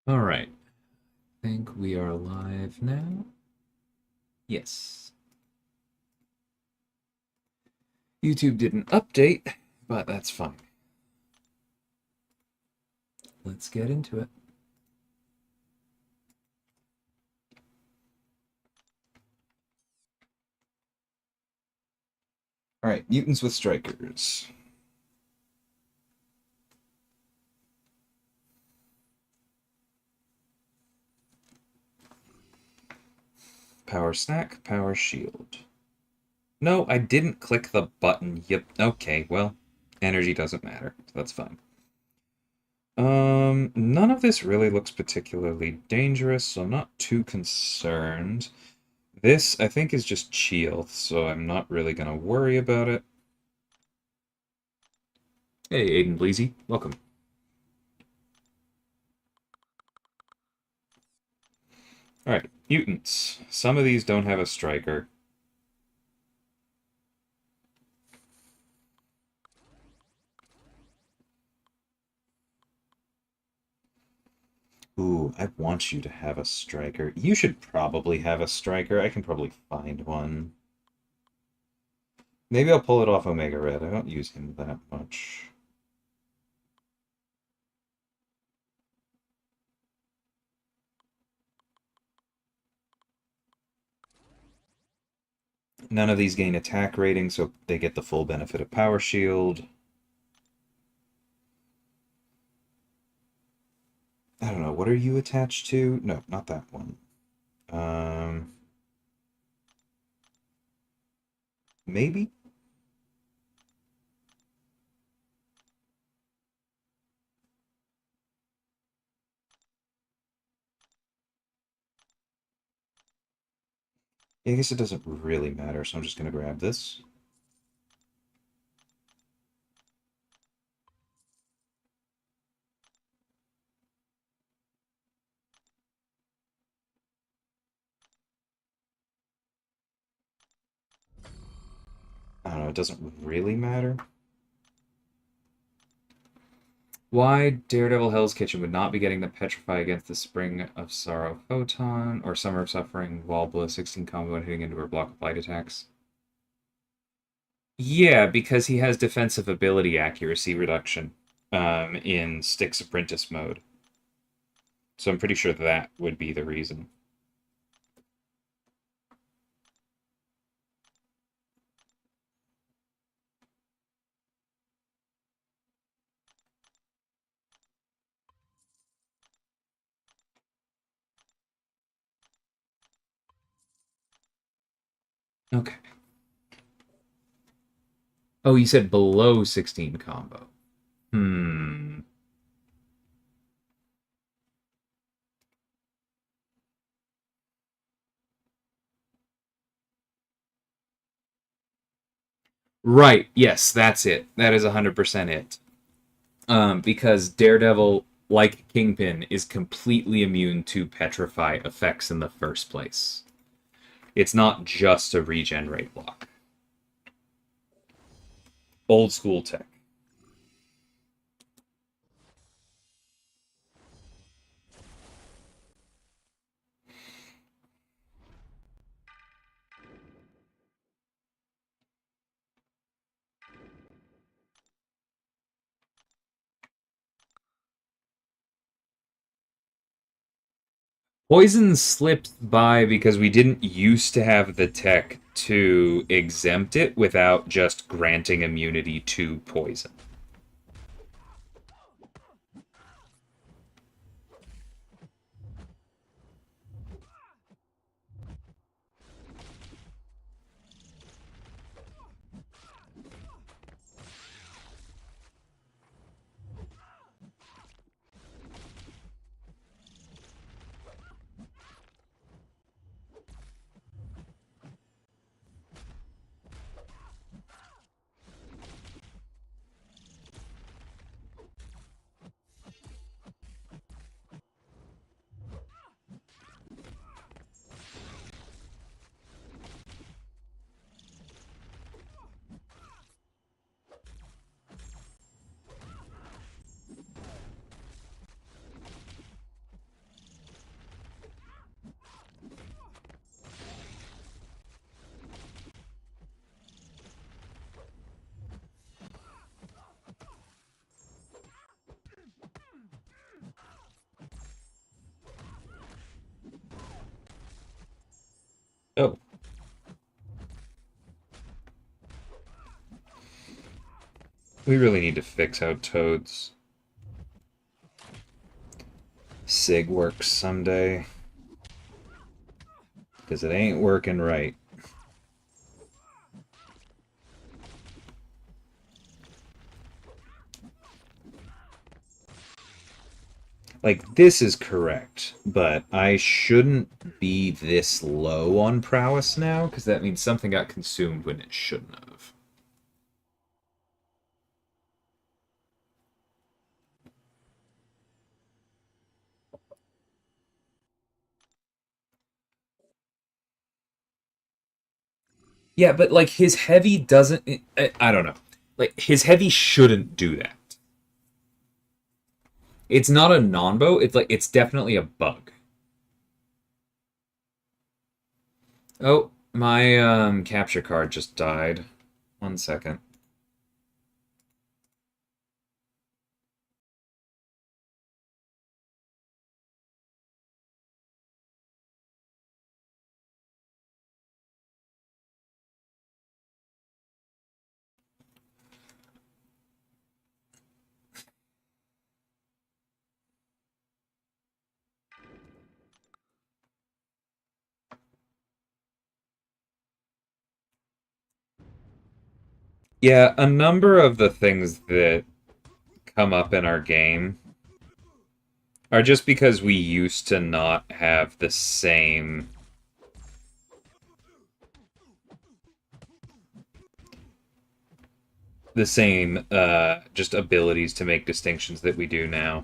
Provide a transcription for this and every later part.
All right. I think we are live now. Yes. YouTube didn't update, but that's fine. Let's get into it. All right, mutants with strikers. Power snack, power shield. No, I didn't click the button. Yep. Okay, well, energy doesn't matter. So that's fine. None of this really looks particularly dangerous, so I'm not too concerned. This, I think, is just shield, so I'm not really gonna worry about it. Hey, Aiden Bleezy, welcome. Alright, mutants. Some of these don't have a striker. Ooh, I want you to have a striker. You should probably have a striker. I can probably find one. Maybe I'll pull it off Omega Red. I don't use him that much. None of these gain attack rating, so they get the full benefit of Power Shield. I don't know. What are you attached to? No, not that one. Maybe? I guess it doesn't really matter, so I'm just going to grab this. I don't know. It doesn't really matter. Why Daredevil Hell's Kitchen would not be getting the Petrify against the Spring of Sorrow Photon or Summer of Suffering while below 16 combo and hitting into her block of light attacks? Yeah, because he has defensive ability accuracy reduction in Styx Apprentice mode. So I'm pretty sure that would be the reason. Okay. Oh, you said below 16 combo. Hmm. Right. Yes, that's it. That is 100% it. Because Daredevil, like Kingpin, is completely immune to petrify effects in the first place. It's not just a regenerate block. Old school tech. Poison slipped by because we didn't used to have the tech to exempt it without just granting immunity to poison. We really need to fix how Toad's SIG works someday. Because it ain't working right. Like, this is correct, but I shouldn't be this low on prowess now, because that means something got consumed when it shouldn't have. Yeah, but, like, his heavy doesn't... I don't know. Like, his heavy shouldn't do that. It's not a non-bow, it's, like, it's definitely a bug. Oh, my capture card just died. 1 second. Yeah, a number of the things that come up in our game are just because we used to not have the same just abilities to make distinctions that we do now.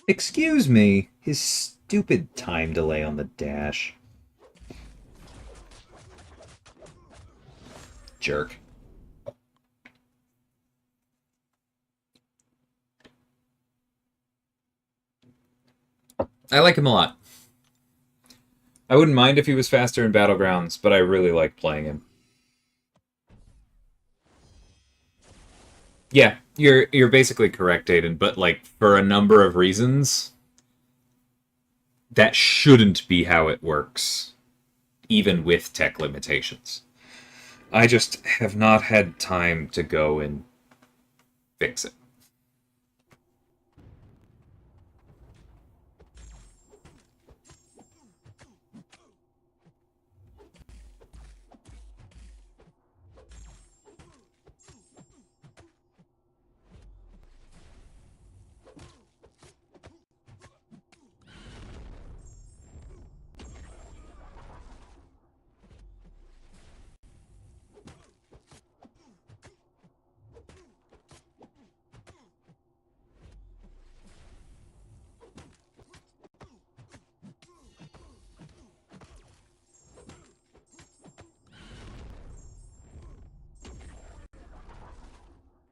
Excuse me, his stupid time delay on the dash. Jerk. I like him a lot. I wouldn't mind if he was faster in Battlegrounds, but I really like playing him. Yeah, you're basically correct, Aiden, but like for a number of reasons, that shouldn't be how it works, even with tech limitations. I just have not had time to go and fix it.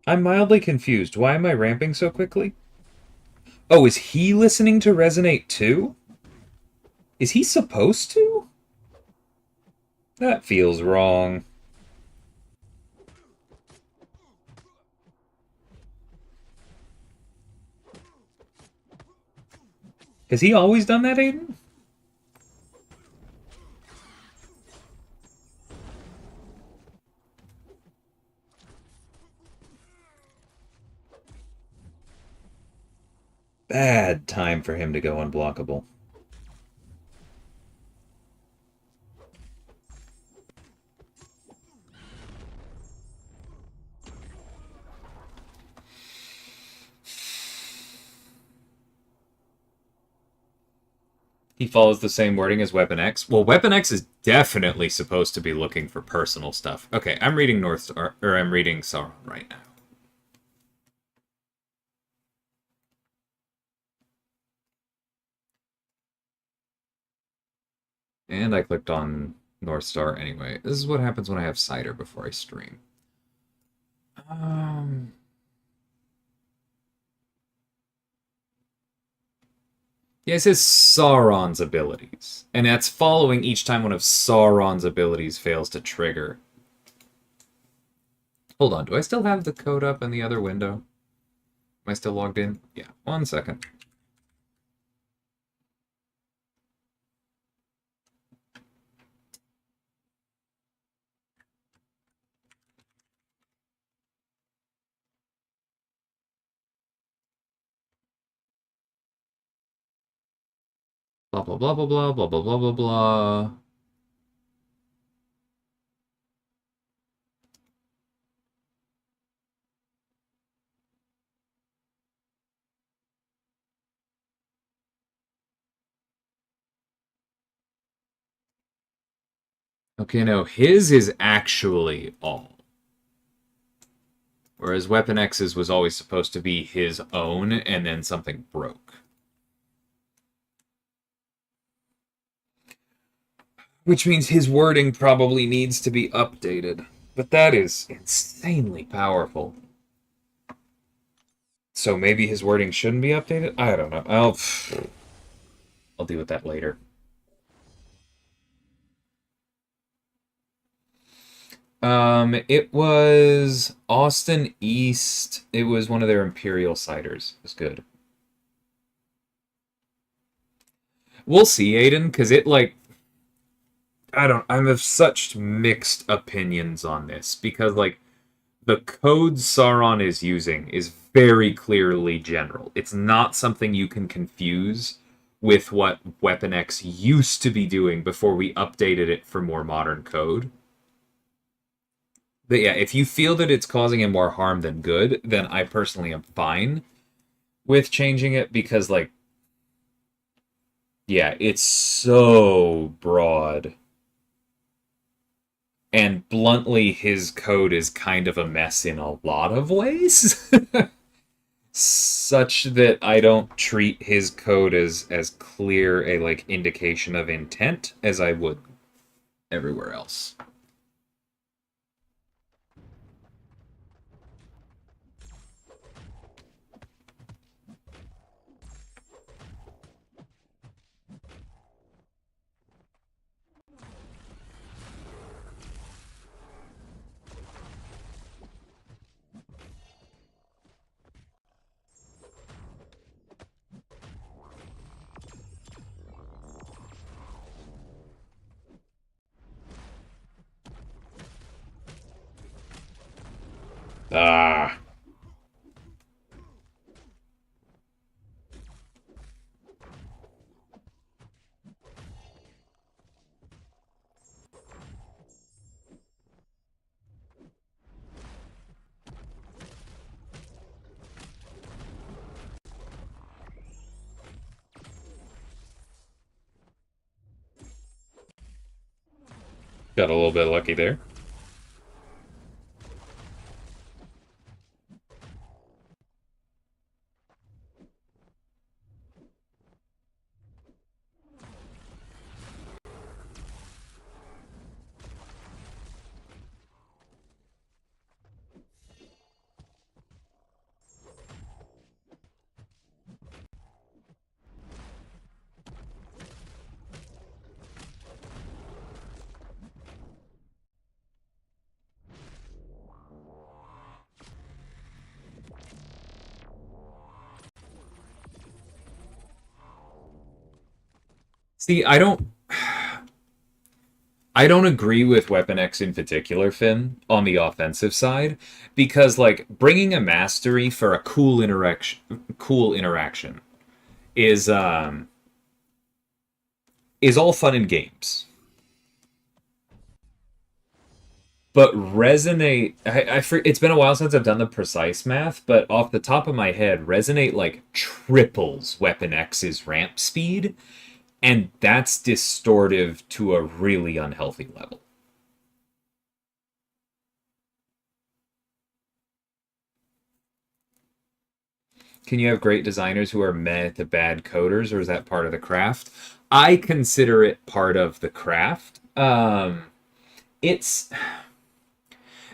I'm mildly confused. Why am I ramping so quickly? Oh, is he listening to Resonate too? Is he supposed to? That feels wrong. Has he always done that, Aiden? bad time for him to go unblockable. He follows the same wording as Weapon X. Well, Weapon X is definitely supposed to be looking for personal stuff. Okay, I'm reading North Star, or I'm reading Sauron right now. And I clicked on North Star anyway. This is what happens when I have cider before I stream. Um, Yeah, it says Sauron's abilities. And that's following each time one of Sauron's abilities fails to trigger. Hold on, do I still have the code up in the other window? Am I still logged in? Yeah, 1 second. Blah, blah, blah, blah, blah, blah, blah, blah, blah, blah. Okay, no, his is actually all. Whereas Weapon X's was always supposed to be his own, and then something broke. Which means his wording probably needs to be updated. But that is insanely powerful. So maybe his wording shouldn't be updated? I don't know. I'll deal with that later. It was Austin East. It was one of their Imperial ciders. It was good. We'll see, Aiden, because it, like, I'm of such mixed opinions on this, because, like, the code Sauron is using is very clearly general. It's not something you can confuse with what Weapon X used to be doing before we updated it for more modern code. But yeah, if you feel that it's causing him more harm than good, then I personally am fine with changing it because, like, yeah, it's so broad. And bluntly, his code is kind of a mess in a lot of ways. Such that I don't treat his code as clear a, like, indication of intent as I would everywhere else. Ah. Got a little bit lucky there. See, I don't agree with Weapon X in particular, Finn, on the offensive side, because, like, bringing a mastery for a cool interaction is is all fun and games. But resonate, it's been a while since I've done the precise math, but off the top of my head, resonate like triples Weapon X's ramp speed, and that's distortive to a really unhealthy level. Can you have great designers who are meh to bad coders, or is that part of the craft? I consider it part of the craft. It's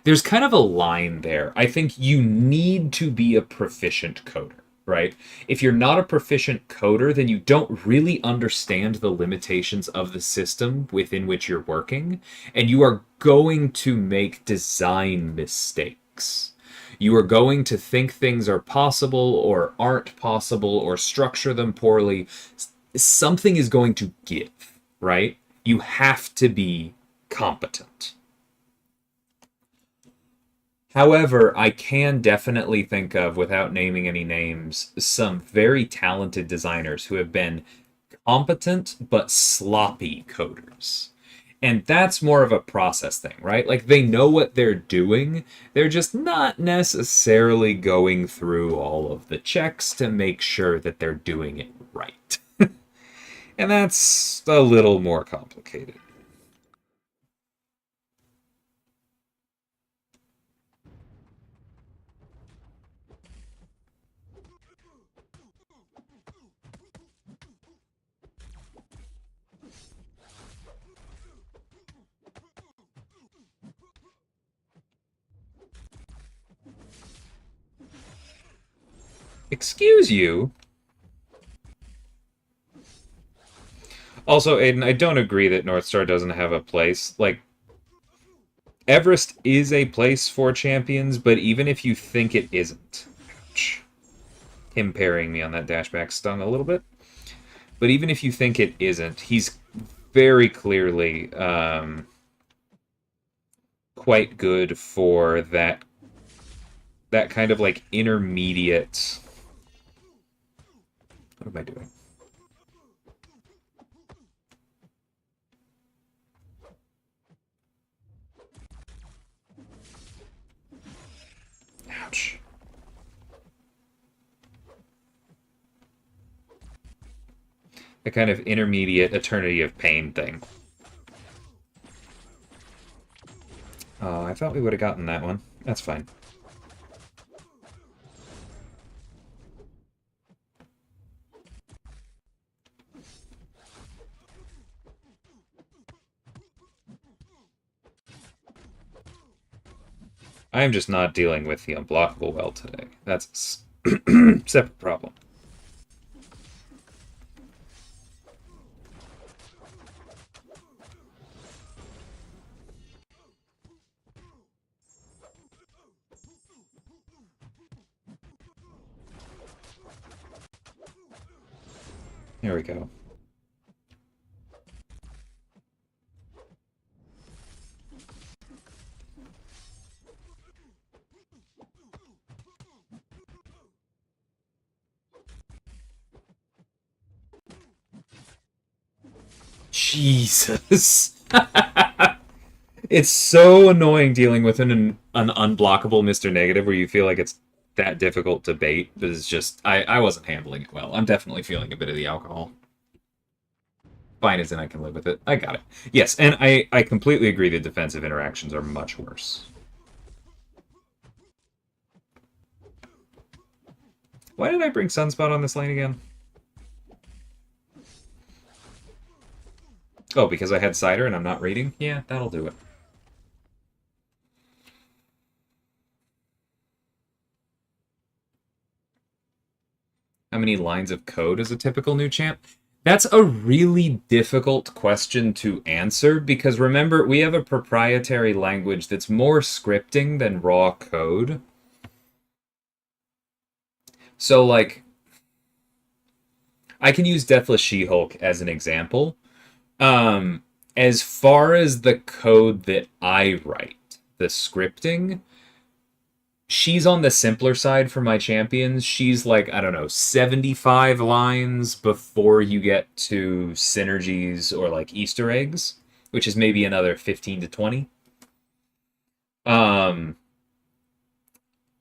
there's kind of a line there. I think you need to be a proficient coder, right? If you're not a proficient coder, then you don't really understand the limitations of the system within which you're working, and you are going to make design mistakes. You are going to think things are possible or aren't possible or structure them poorly. Something is going to give, right? You have to be competent. However, I can definitely think of, without naming any names, some very talented designers who have been competent but sloppy coders. And that's more of a process thing, right? Like they know what they're doing, they're just not necessarily going through all of the checks to make sure that they're doing it right. And that's a little more complicated. Excuse you? Also, Aiden, I don't agree that North Star doesn't have a place. Like, Everest is a place for champions, but even if you think it isn't, ouch. Him parrying me on that dashback stung a little bit. But even if you think it isn't, he's very clearly quite good for that kind of like intermediate. What am I doing? Ouch. A kind of intermediate Eternity of Pain thing. Oh, I thought we would have gotten that one. That's fine. I am just not dealing with the unblockable well today. That's a separate problem. Here we go. Jesus. It's so annoying dealing with an unblockable Mr. Negative where you feel like it's that difficult to bait, but it's just, I wasn't handling it well. I'm definitely feeling a bit of the alcohol. Fine as in I can live with it. I got it. Yes, and I completely agree the defensive interactions are much worse. Why did I bring Sunspot on this lane again? Oh, because I had Cider and I'm not reading? Yeah, that'll do it. How many lines of code is a typical new champ? That's a really difficult question to answer because remember, we have a proprietary language that's more scripting than raw code. So, like, I can use Deathless She-Hulk as an example. As far as the code that I write, the scripting, she's on the simpler side for my champions. She's like, I don't know, 75 lines before you get to synergies or like Easter eggs, which is maybe another 15 to 20. Um,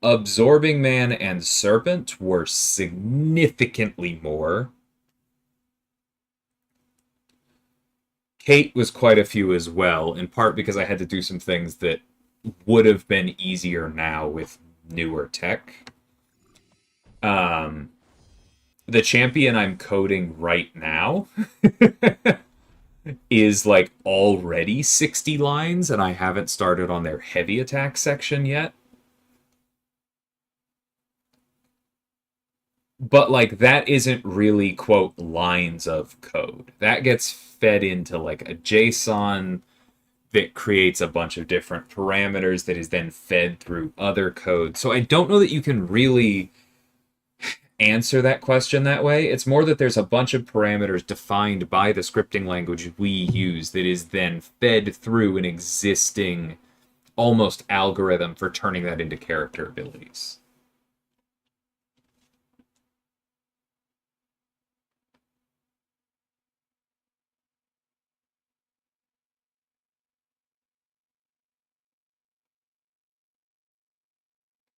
Absorbing Man and Serpent were significantly more. Kate was quite a few as well, in part because I had to do some things that would have been easier now with newer tech. Um, the champion I'm coding right now is like already 60 lines, and I haven't started on their heavy attack section yet. But like that isn't really quote lines of code. That gets fed into like a JSON that creates a bunch of different parameters that is then fed through other code. So I don't know that you can really answer that question that way. It's more that there's a bunch of parameters defined by the scripting language we use that is then fed through an existing almost algorithm for turning that into character abilities.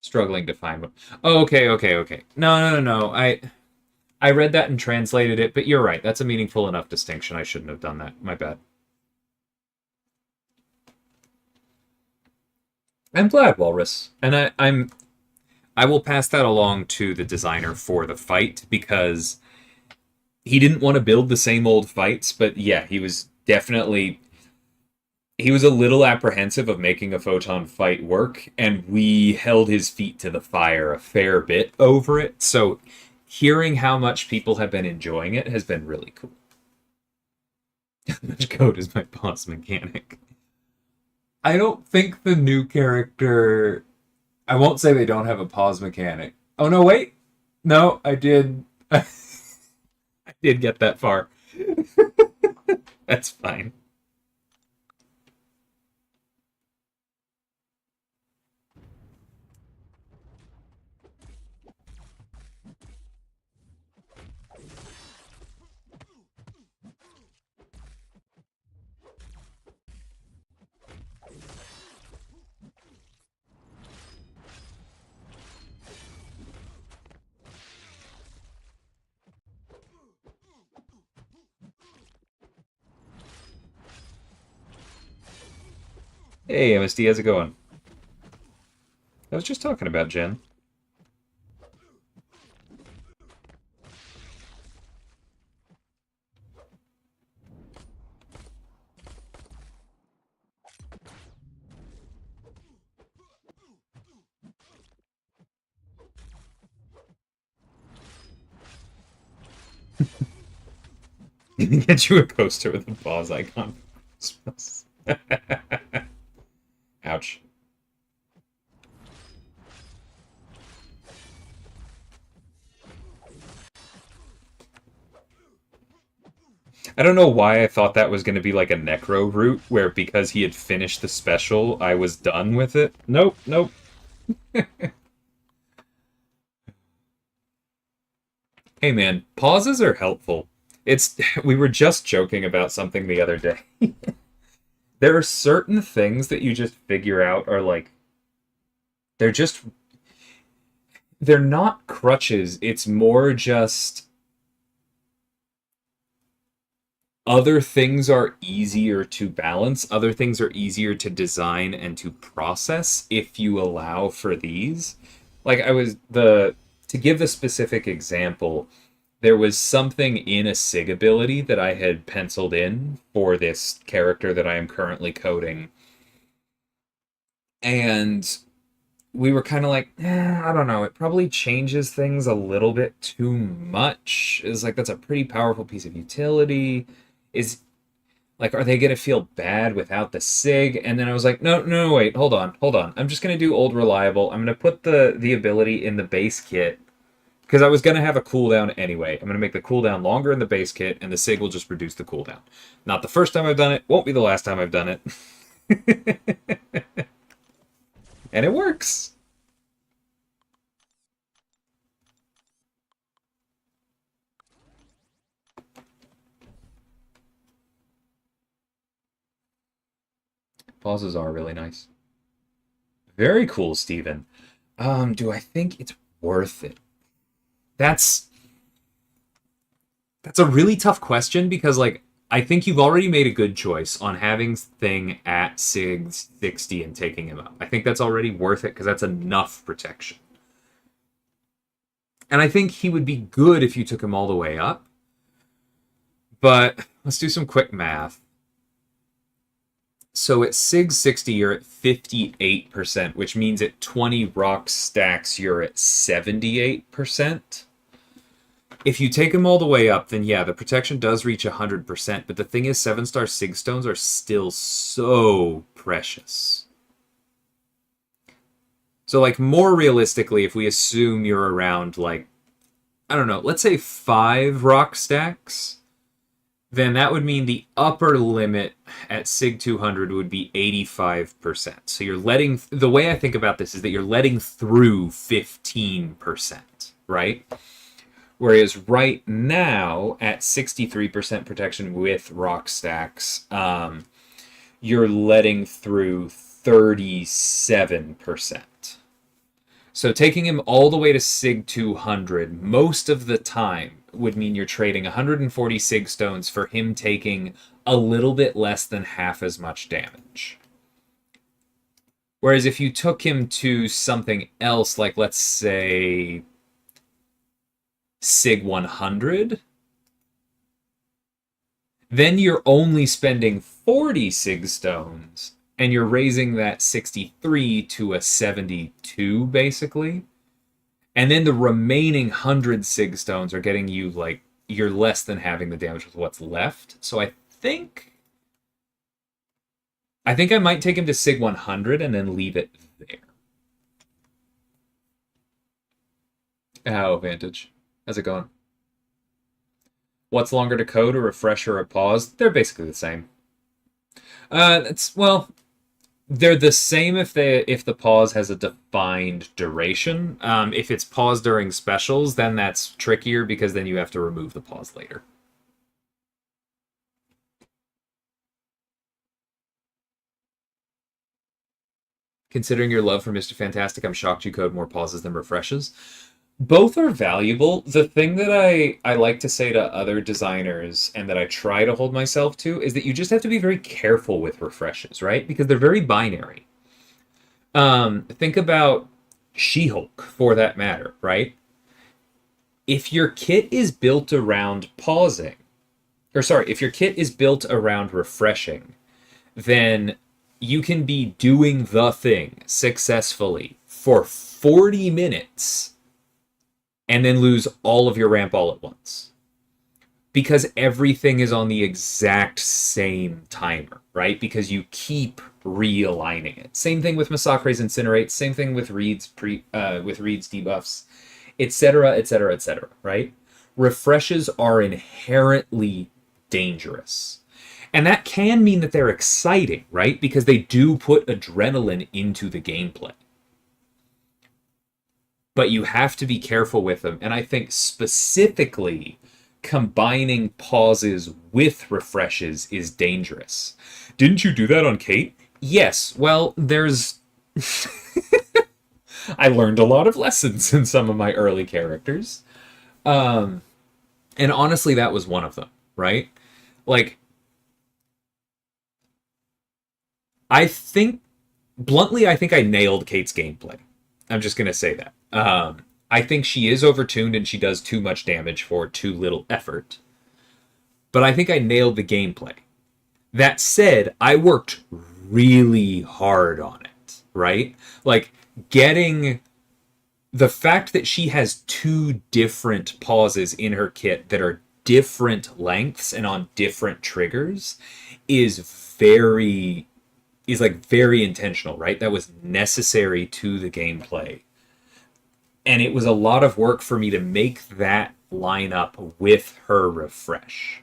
Struggling to find one. Oh, okay. No. I read that and translated it, but you're right. That's a meaningful enough distinction. I shouldn't have done that. My bad. I'm glad, Walrus, and I will pass that along to the designer for the fight because he didn't want to build the same old fights, but yeah, he was a little apprehensive of making a photon fight work, and we held his feet to the fire a fair bit over it. So hearing how much people have been enjoying it has been really cool. How much code is my boss mechanic? I don't think the new character. I won't say they don't have a pause mechanic. Oh no, wait. No, I did. I did get that far. That's fine. Hey, MSD, how's it going? I was just talking about Jen. Get you a poster with a pause icon. Ouch. I don't know why I thought that was going to be like a necro route, where because he had finished the special, I was done with it. Nope. Hey man, pauses are helpful. It's we were just joking about something the other day. There are certain things that you just figure out are like they're just they're not crutches. It's more just other things are easier to balance, other things are easier to design and to process if you allow for these. Like I was the to give a specific example, there was something in a SIG ability that I had penciled in for this character that I am currently coding. And we were kind of like, I don't know, it probably changes things a little bit too much. It's like that's a pretty powerful piece of utility. Is like, are they gonna feel bad without the SIG? And then I was like, no, wait, hold on. I'm just gonna do old reliable. I'm gonna put the ability in the base kit because I was gonna have a cooldown anyway. I'm gonna make the cooldown longer in the base kit, and the SIG will just reduce the cooldown. Not the first time I've done it, won't be the last time I've done it. And it works. Pauses are really nice. Very cool, Steven. Do I think it's worth it? That's a really tough question because like I think you've already made a good choice on having Thing at Sig 60 and taking him up. I think that's already worth it because that's enough protection. And I think he would be good if you took him all the way up. But let's do some quick math. So at Sig 60, you're at 58%, which means at 20 rock stacks, you're at 78%. If you take them all the way up, then yeah, the protection does reach 100%. But the thing is, 7-star Sig Stones are still so precious. So, like, more realistically, if we assume you're around, like, I don't know, let's say 5 rock stacks, then that would mean the upper limit at Sig 200 would be 85%. So you're letting, the way I think about this is that you're letting through 15%, right? Whereas right now, at 63% protection with rock stacks, you're letting through 37%. So taking him all the way to Sig 200 most of the time would mean you're trading 140 Sig Stones for him taking a little bit less than half as much damage. Whereas if you took him to something else, like let's say Sig 100, then you're only spending 40 Sig Stones, and you're raising that 63 to a 72, basically. And then the remaining 100 Sig Stones are getting you, like, you're less than having the damage with what's left. So I think I might take him to Sig 100 and then leave it there. Oh, Vantage. How's it going? What's longer to code, a refresh or a pause? They're basically the same. They're the same if the pause has a defined duration. If it's pause during specials, then that's trickier because then you have to remove the pause later. Considering your love for Mr. Fantastic, I'm shocked you code more pauses than refreshes. Both are valuable. The thing that I like to say to other designers and that I try to hold myself to is that you just have to be very careful with refreshes, right? Because they're very binary. Think about She-Hulk, for that matter, right? If your kit is built around pausing, if your kit is built around refreshing, then you can be doing the thing successfully for 40 minutes and then lose all of your ramp all at once. Because everything is on the exact same timer, right? Because you keep realigning it. Same thing with Masacre's Incinerate, same thing with Reed's debuffs, etc., etc., etc., right? Refreshes are inherently dangerous. And that can mean that they're exciting, right? Because they do put adrenaline into the gameplay. But you have to be careful with them. And I think specifically combining pauses with refreshes is dangerous. Didn't you do that on Kate? Yes. Well, there's... I learned a lot of lessons in some of my early characters. And honestly, that was one of them, right? Like, I think I nailed Kate's gameplay. I'm just going to say that. I think she is overtuned and she does too much damage for too little effort. But I think I nailed the gameplay. That said, I worked really hard on it, right? Like, getting the fact that she has 2 different pauses in her kit that are different lengths and on different triggers is very intentional, right? That was necessary to the gameplay. And it was a lot of work for me to make that line up with her refresh.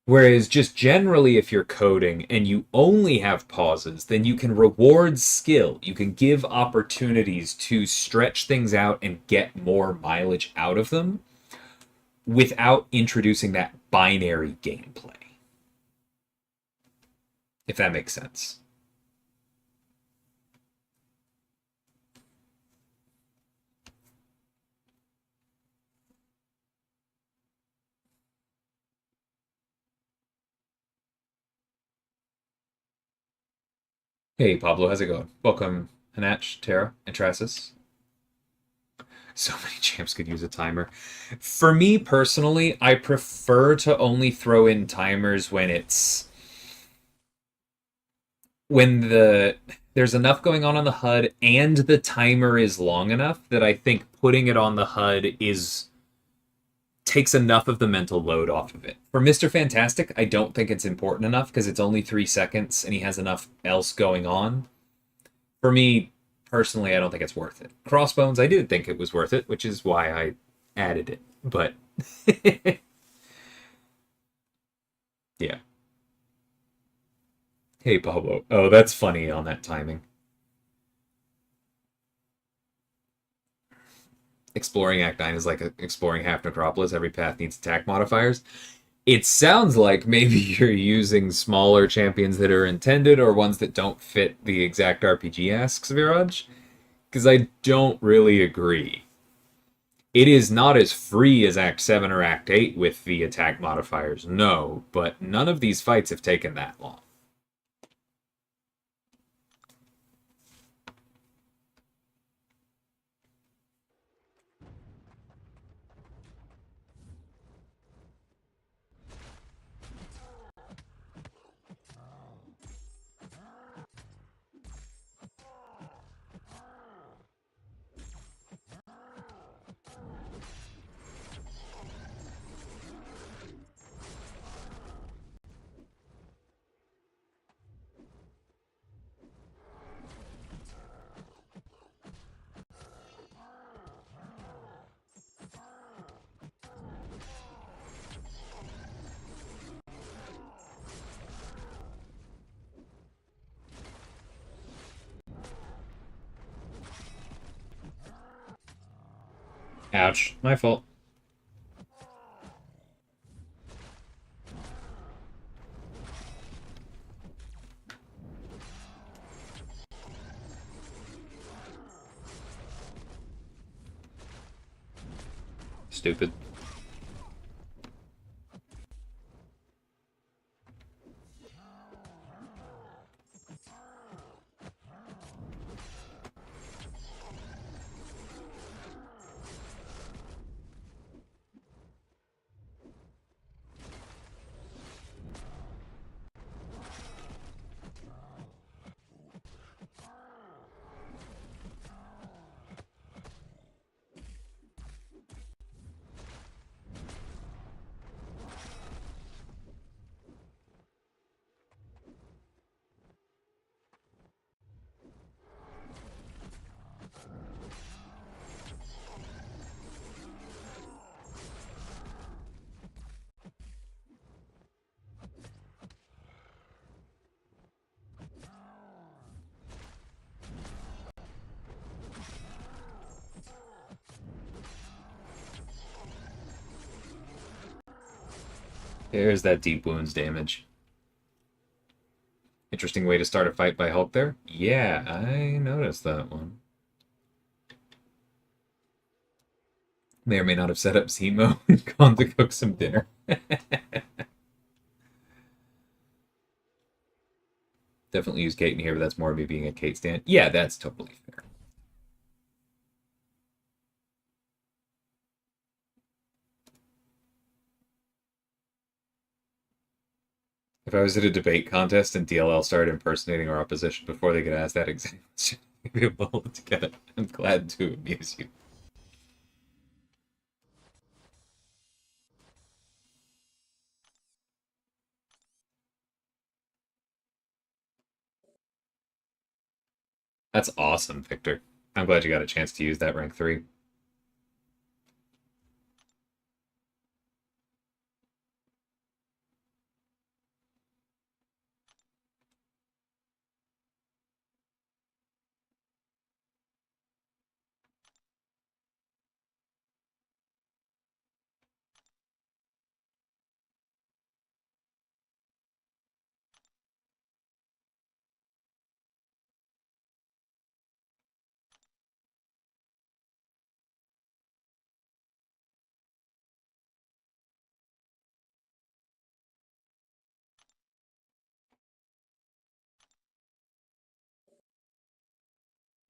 Whereas just generally, if you're coding and you only have pauses, then you can reward skill. You can give opportunities to stretch things out and get more mileage out of them without introducing that binary gameplay. if that makes sense. Hey, Pablo, how's it going? Welcome, Hanach, Tara, and Tracis. So many champs could use a timer. For me personally, I prefer to only throw in timers when there's enough going on the HUD and the timer is long enough that I think putting it on the HUD is takes enough of the mental load off of it. For Mr. Fantastic, I don't think it's important enough because it's only 3 seconds and he has enough else going on. For me, personally, I don't think it's worth it. Crossbones, I did think it was worth it, which is why I added it. But yeah. Hey, Pablo. Oh, that's funny on that timing. Exploring Act 9 is like exploring half Necropolis. Every path needs attack modifiers. It sounds like maybe you're using smaller champions that are intended or ones that don't fit the exact RPG asks, Viraj. Because I don't really agree. It is not as free as Act 7 or Act 8 with the attack modifiers, no, but none of these fights have taken that long. Ouch, my fault. Stupid. There's that deep wounds damage. Interesting way to start a fight by Hulk there. Yeah, I noticed that one. May or may not have set up Zemo and gone to cook some dinner. Definitely use Kate in here, but that's more of me being a Kate stan. Yeah, that's totally fair. If I was at a debate contest and DLL started impersonating our opposition before they could ask that exact question, we'd be able to hold it together. I'm glad to amuse you. That's awesome, Victor. I'm glad you got a chance to use that rank 3.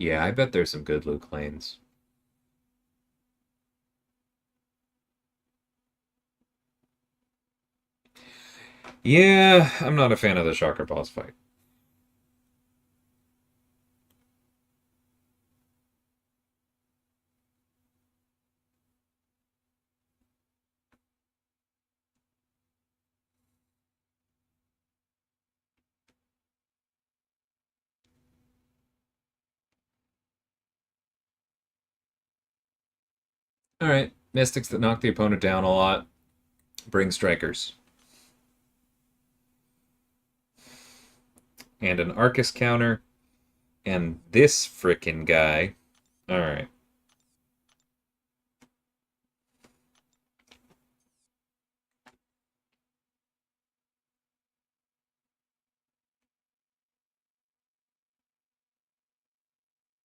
Yeah, I bet there's some good Luke lanes. Yeah, I'm not a fan of the Shocker boss fight. Alright, Mystics that knock the opponent down a lot bring Strikers. And an Arcus counter. And this frickin' guy. Alright.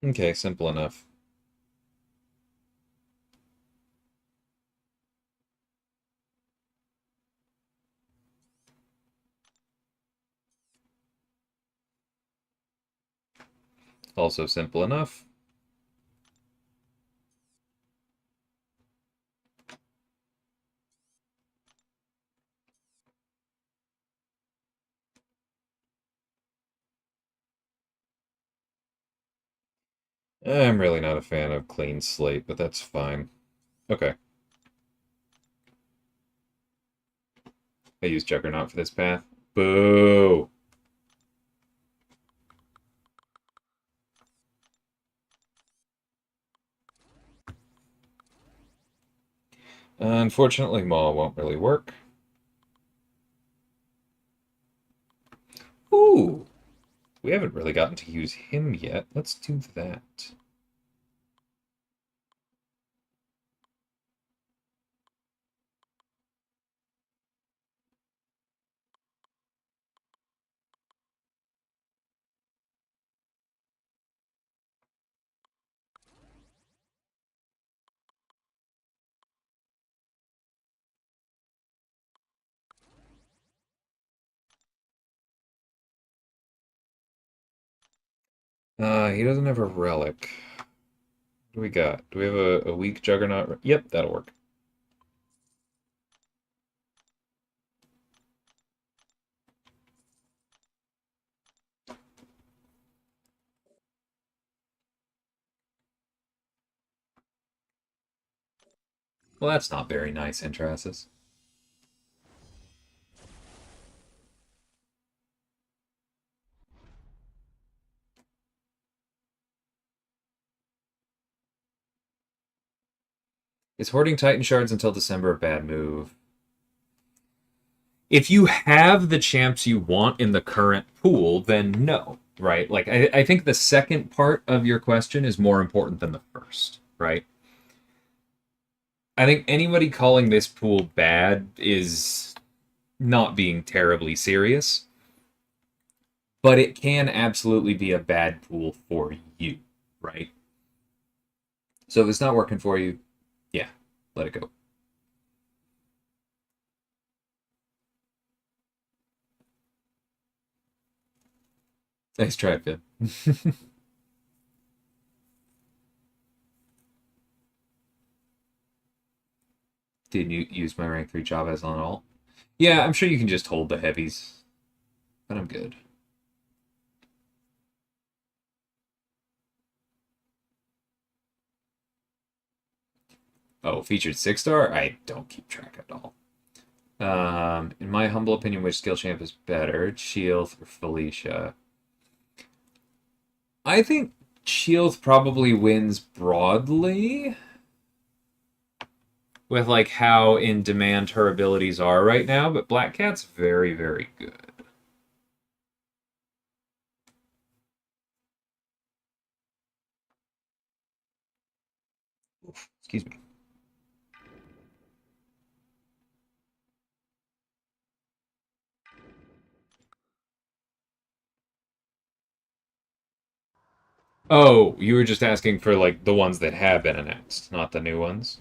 Okay, simple enough. Also simple enough. I'm really not a fan of clean slate, but that's fine. Okay. I use Juggernaut for this path. Boo! Unfortunately, Maw won't really work. Ooh! We haven't really gotten to use him yet. Let's do that. He doesn't have a relic. What do we got? Do we have a weak Juggernaut? Yep, that'll work. Well, that's not very nice, Intrasis. Is hoarding Titan shards until December a bad move? If you have the champs you want in the current pool, then no, right? Like, I think the second part of your question is more important than the first, right? I think anybody calling this pool bad is not being terribly serious, but it can absolutely be a bad pool for you, right? So if it's not working for you, yeah, let it go. Nice try, Fib. Didn't you use my rank 3 Chavez on all? Yeah, I'm sure you can just hold the heavies, but I'm good. Oh, featured 6-star? I don't keep track at all. In my humble opinion, which skill champ is better, Shield or Felicia? I think Shield probably wins broadly with like how in demand her abilities are right now, but Black Cat's very, very good. Excuse me. Oh, you were just asking for like the ones that have been announced, not the new ones.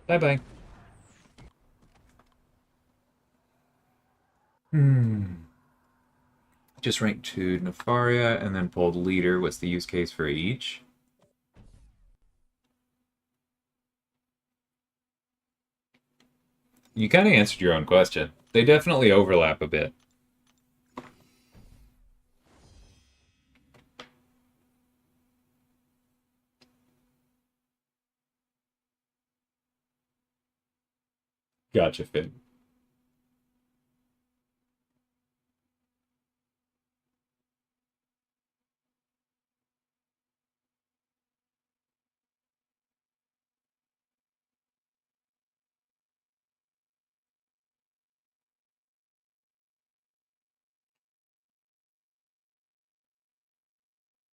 Bye-bye. Just ranked to Nefaria and then pulled leader. What's the use case for each? You kind of answered your own question. They definitely overlap a bit. Gotcha, Finn.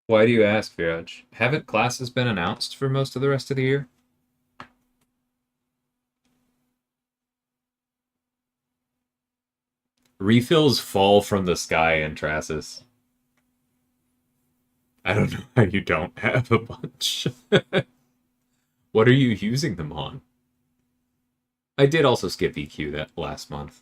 Why do you ask, Viraj? Haven't classes been announced for most of the rest of the year? Refills fall from the sky in Trasis. I don't know how you don't have a bunch. What are you using them on? I did also skip EQ that last month.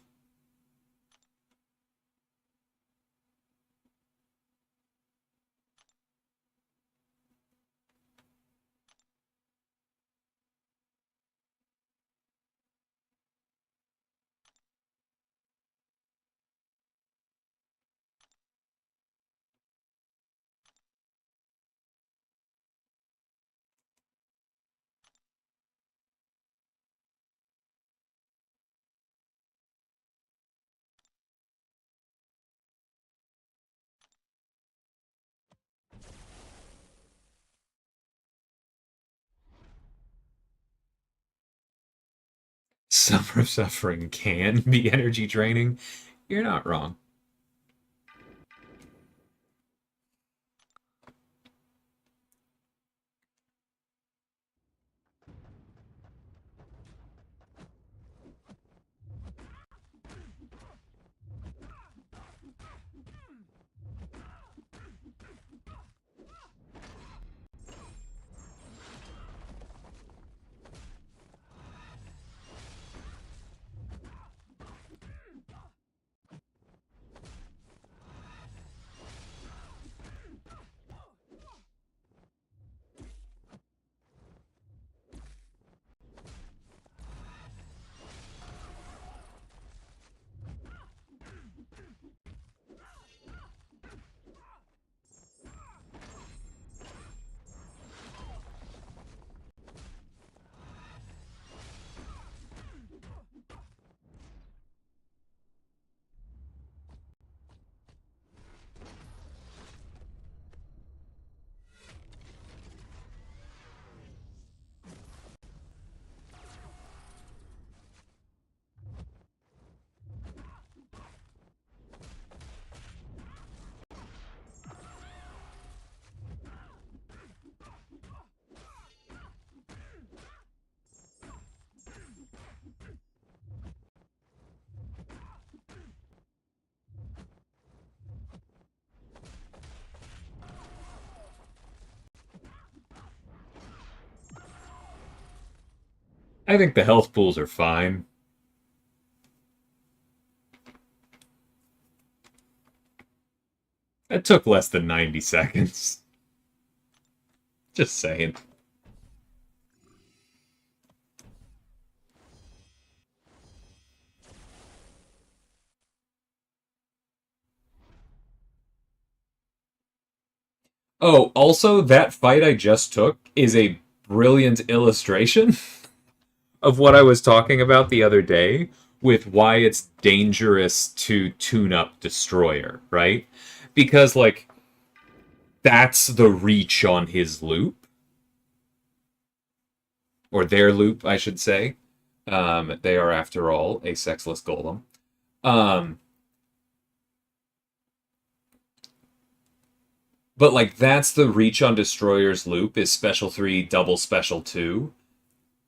Summer of Suffering can be energy draining. You're not wrong. I think the health pools are fine. It took less than 90 seconds. Just saying. Oh, also, that fight I just took is a brilliant illustration of what I was talking about the other day with why it's dangerous to tune up Destroyer, right? Because, like, that's the reach on his loop, or their loop, I should say. They are, after all, a sexless golem. Um, but, like, that's the reach on Destroyer's loop is special 3, double special 2.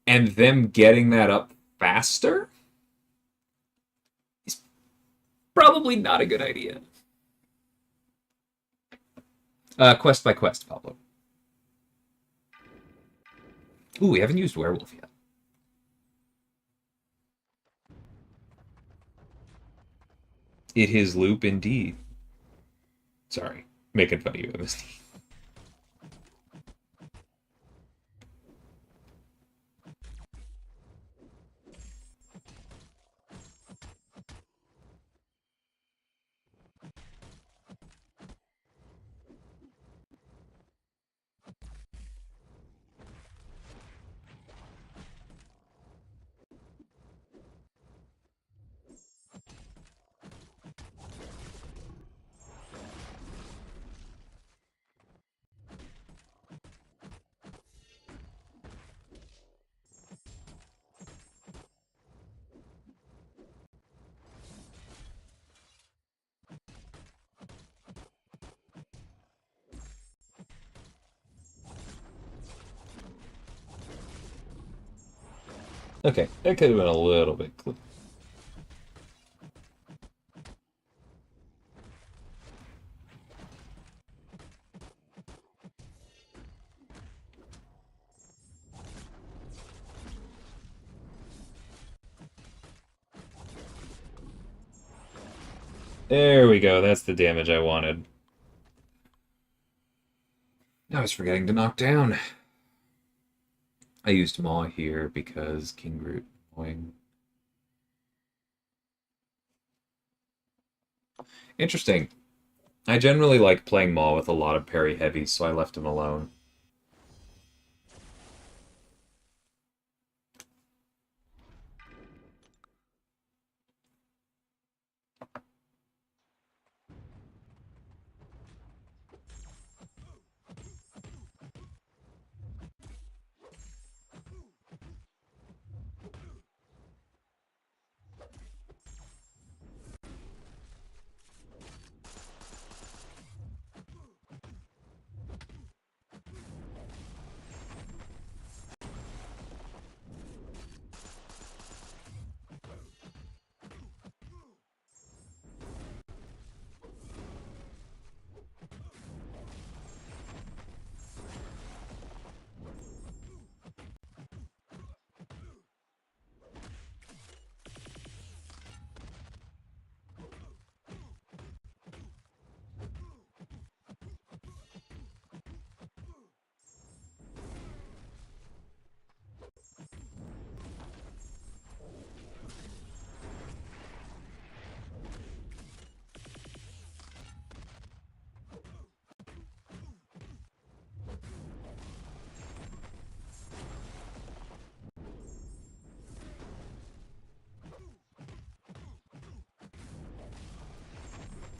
And them getting that up faster is probably not a good idea. Quest by quest, Pablo. Ooh, we haven't used Werewolf yet. It his loop indeed. Sorry, making fun of you, Misty. Okay, that could have been a little bit clear. There we go. That's the damage I wanted. I was forgetting to knock down. I used Maw here because King Groot annoying. Interesting. I generally like playing Maw with a lot of parry heavies, so I left him alone.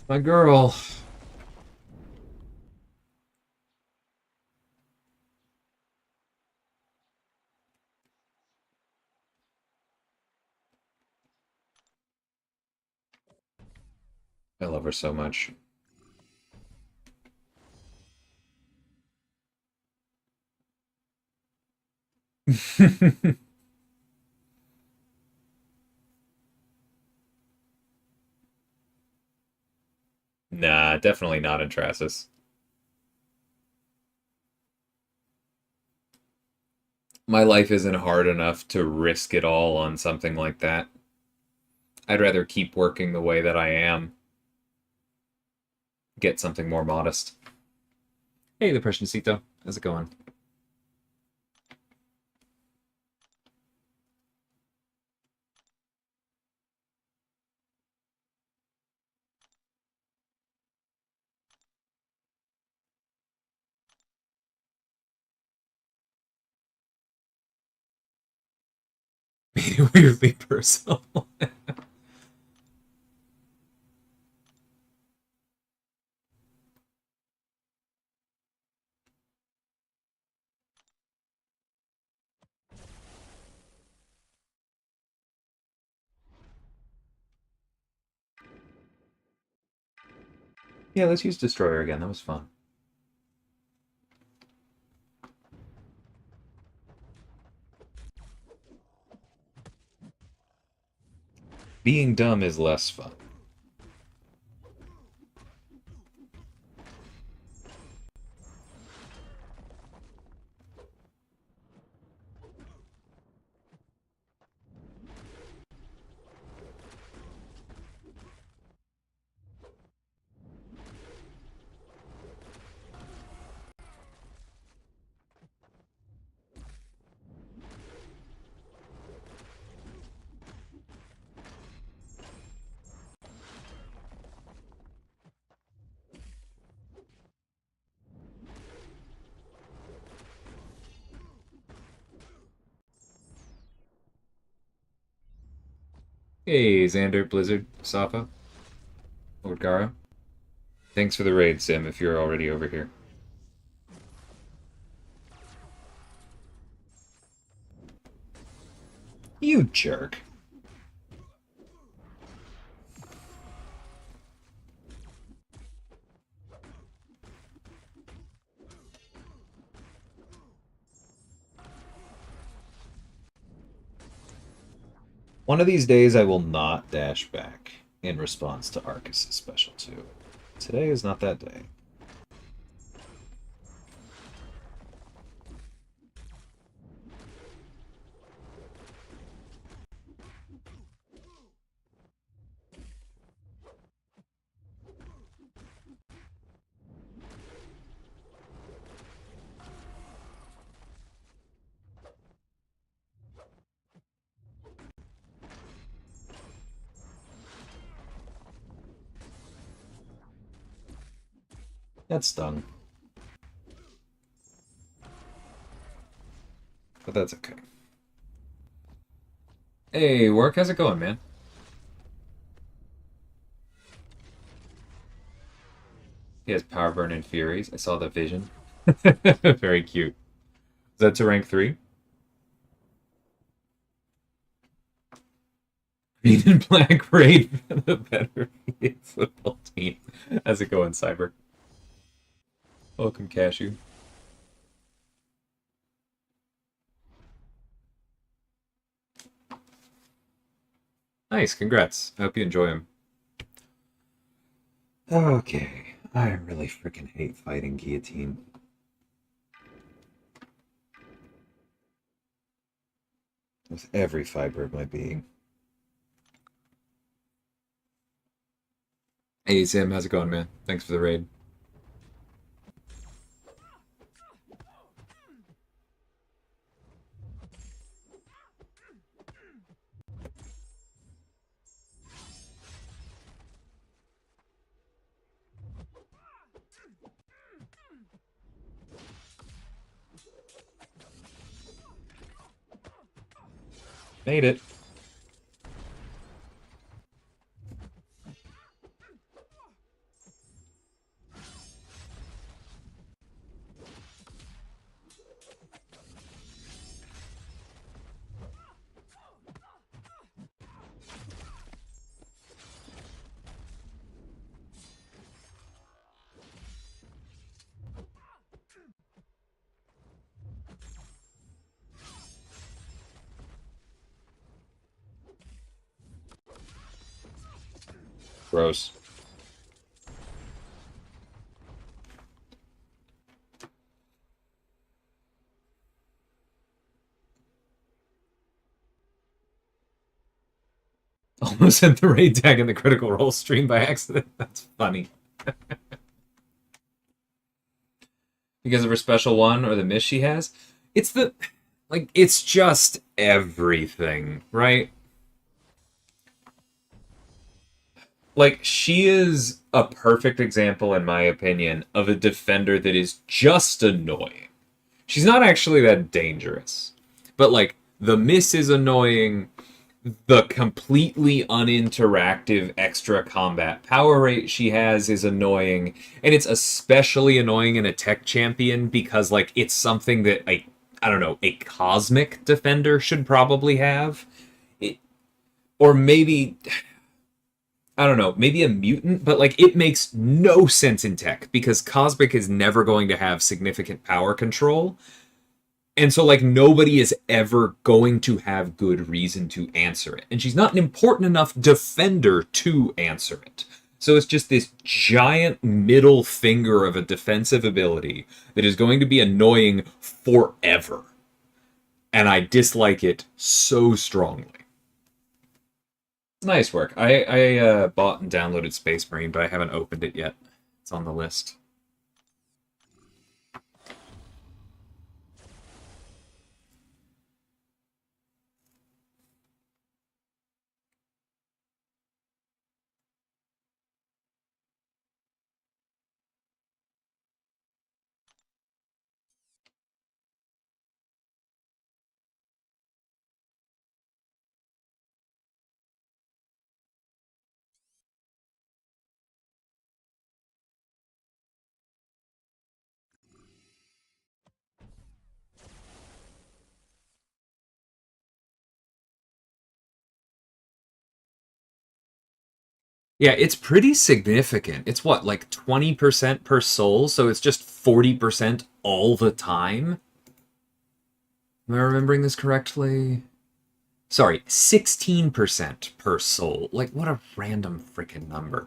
My girl. I love her so much. Nah, definitely not in Trasis. My life isn't hard enough to risk it all on something like that. I'd rather keep working the way that I am. Get something more modest. Hey, the Depressioncito. How's it going? Weirdly personal. Yeah, let's use Destroyer again. That was fun. Being dumb is less fun. Hey, Xander, Blizzard, Safa, Lord Gara. Thanks for the raid, Sim, if you're already over here. You jerk. One of these days I will not dash back in response to Arcus' special 2. Today is not that day. That stung. But that's okay. Hey, work, how's it going, man? He has Power Burn and Furies. I saw the vision. Very cute. Is that to rank 3? Green and black raid for the better football team. How's it going, Cyber? Welcome, Cashew. Nice, congrats. I hope you enjoy him. Okay, I really freaking hate fighting guillotine. With every fiber of my being. Hey, Sam, how's it going, man? Thanks for the raid. Made it. Gross. Almost sent the raid tag in the Critical Role stream by accident. That's funny. Because of her special one or the miss she has. It's the it's just everything, right? Like she is a perfect example in my opinion of a defender that is just annoying. She's not actually that dangerous. But like the miss is annoying. The completely uninteractive extra combat power rate she has is annoying, and it's especially annoying in a tech champion because like it's something that I don't know, a cosmic defender should probably have. It, or maybe I don't know, maybe a mutant, but like it makes no sense in tech because cosmic is never going to have significant power control. And so, like, nobody is ever going to have good reason to answer it. And she's not an important enough defender to answer it. So it's just this giant middle finger of a defensive ability that is going to be annoying forever. And I dislike it so strongly. Nice work. I bought and downloaded Space Marine, but I haven't opened it yet. It's on the list. Yeah, it's pretty significant. It's what, like 20% per soul, so it's just 40% all the time? Am I remembering this correctly? Sorry, 16% per soul. Like, what a random freaking number.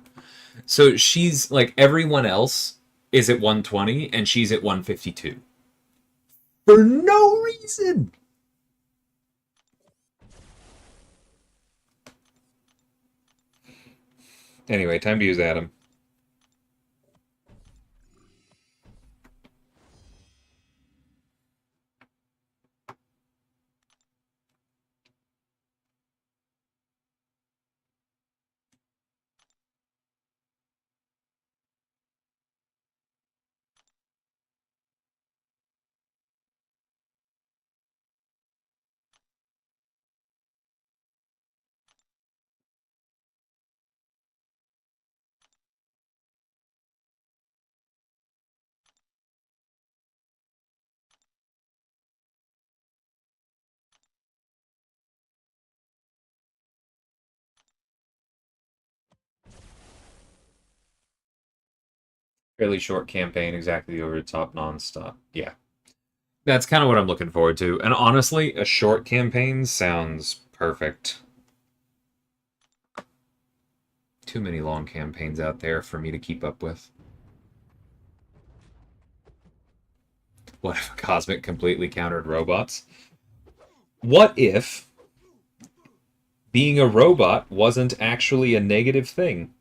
So she's like, everyone else is at 120 and she's at 152. For no reason! Anyway, time to use Adam. Fairly short campaign, exactly over the top, non-stop. Yeah. That's kind of what I'm looking forward to. And honestly, a short campaign sounds perfect. Too many long campaigns out there for me to keep up with. What if a Cosmic completely countered robots? What if being a robot wasn't actually a negative thing?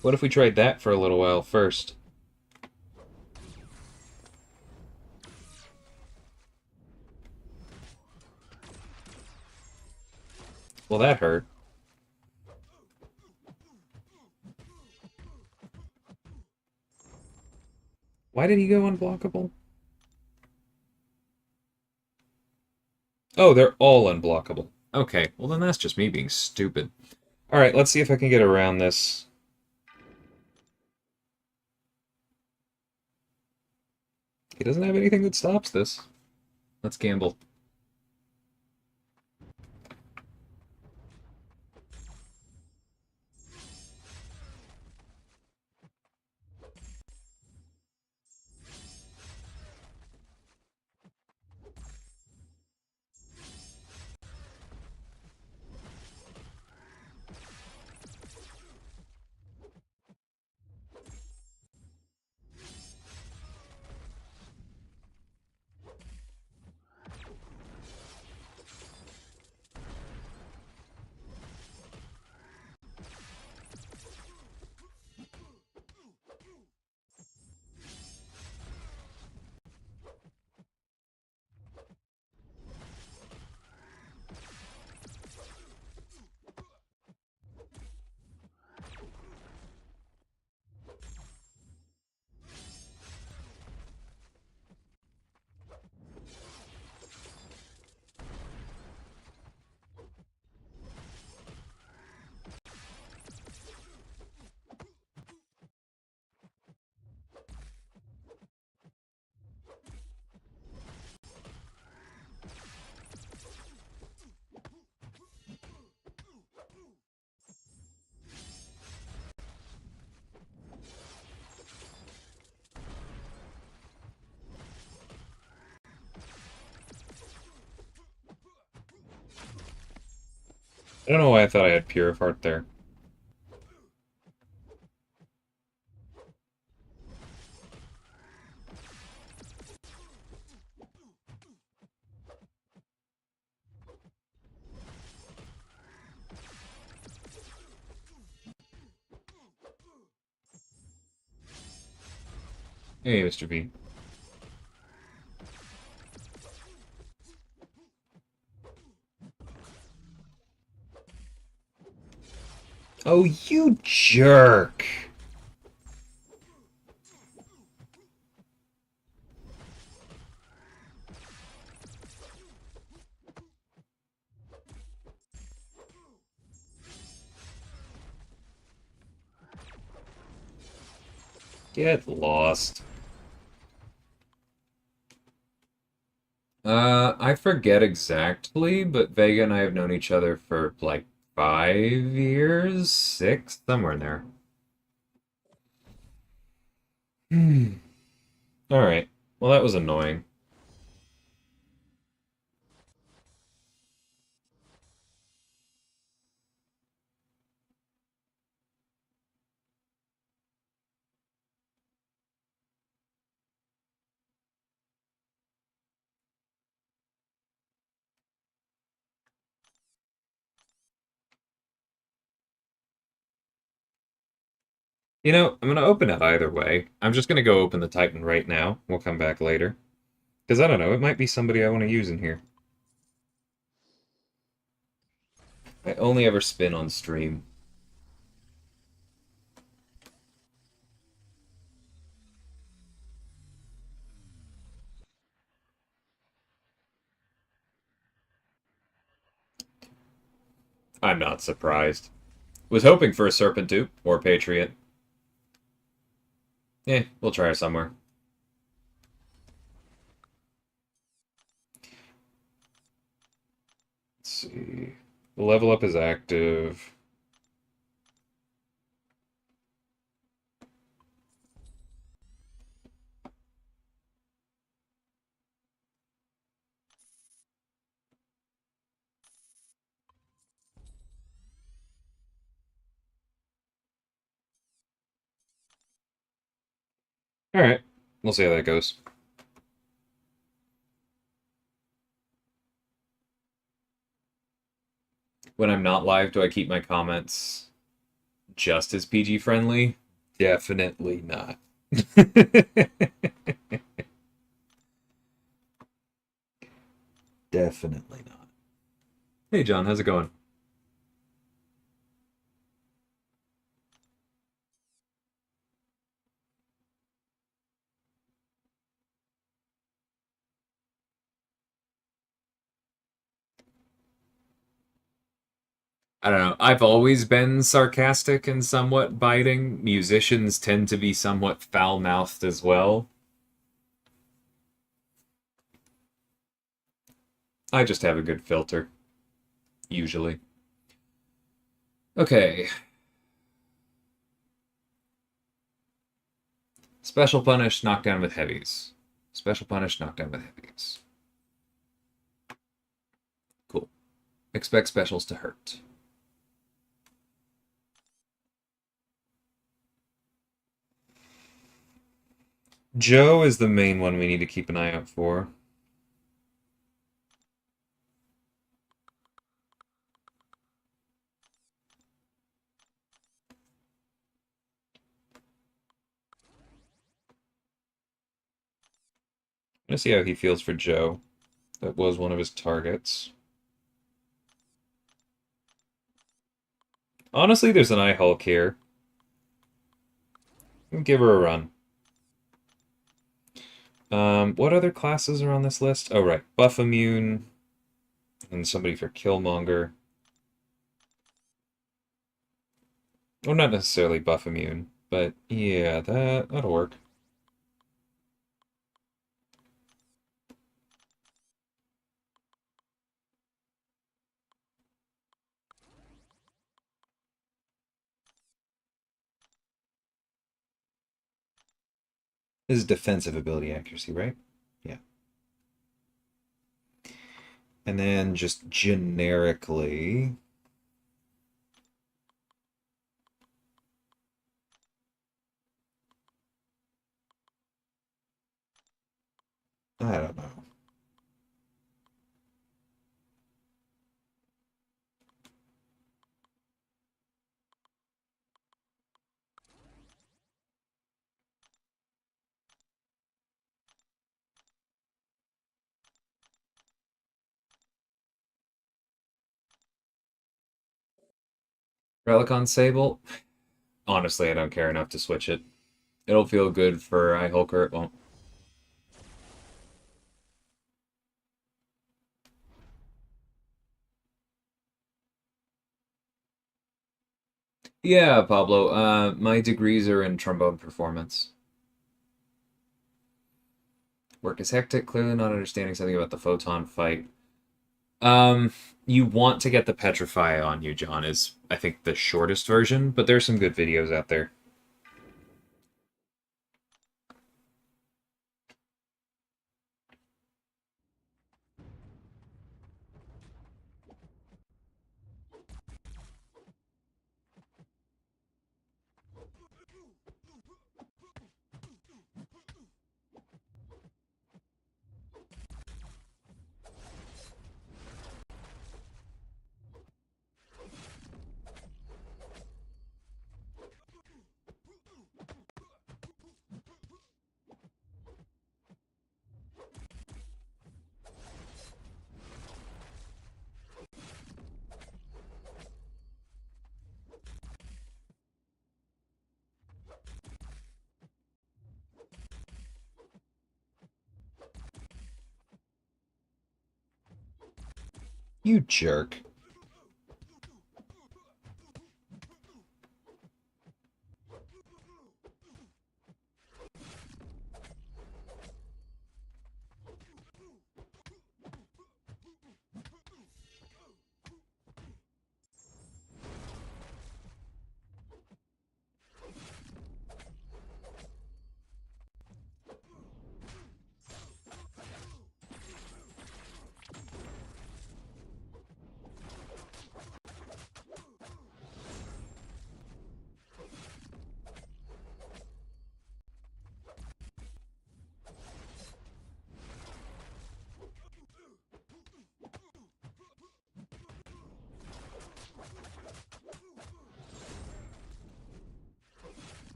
What if we tried that for a little while first? Well, that hurt. Why did he go unblockable? Oh, they're all unblockable. Okay, well then that's just me being stupid. Alright, let's see if I can get around this. He doesn't have anything that stops this. Let's gamble. I don't know why I thought I had Pure of Heart there. Hey, Mr. V. Oh, you jerk! Get lost. I forget exactly, but Vega and I have known each other for like 5 years, six, somewhere in there. Hmm. All right. Well, that was annoying. You know, I'm gonna open it either way. I'm just gonna go open the Titan right now. We'll come back later. Because I don't know, it might be somebody I want to use in here. I only ever spin on stream. I'm not surprised. Was hoping for a Serpent Dupe or Patriot. We'll try somewhere. Let's see. The level up is active. Alright. We'll see how that goes. When I'm not live, do I keep my comments just as PG friendly? Definitely not. Definitely not. Hey, John, how's it going? I don't know. I've always been sarcastic and somewhat biting. Musicians tend to be somewhat foul mouthed as well. I just have a good filter, usually. Okay. Special punish, knockdown with heavies. Special punish, knockdown with heavies. Cool. Expect specials to hurt. Joe is the main one we need to keep an eye out for. I'm gonna see how he feels for Joe. That was one of his targets. Honestly, there's an Eye Hulk here. Give her a run. What other classes are on this list? Oh, right. Buff immune. And somebody for Killmonger. Well, not necessarily buff immune, but yeah, that'll work. This is defensive ability accuracy, right? Yeah. And then just generically, I don't know. Relicon Sable? Honestly, I don't care enough to switch it. It'll feel good for Eye Hulk or it won't. Yeah, Pablo. My degrees are in trombone performance. Work is hectic, clearly not understanding something about the photon fight. Um, you want to get the Petrify on you, John, is I think the shortest version, but there's some good videos out there. You jerk.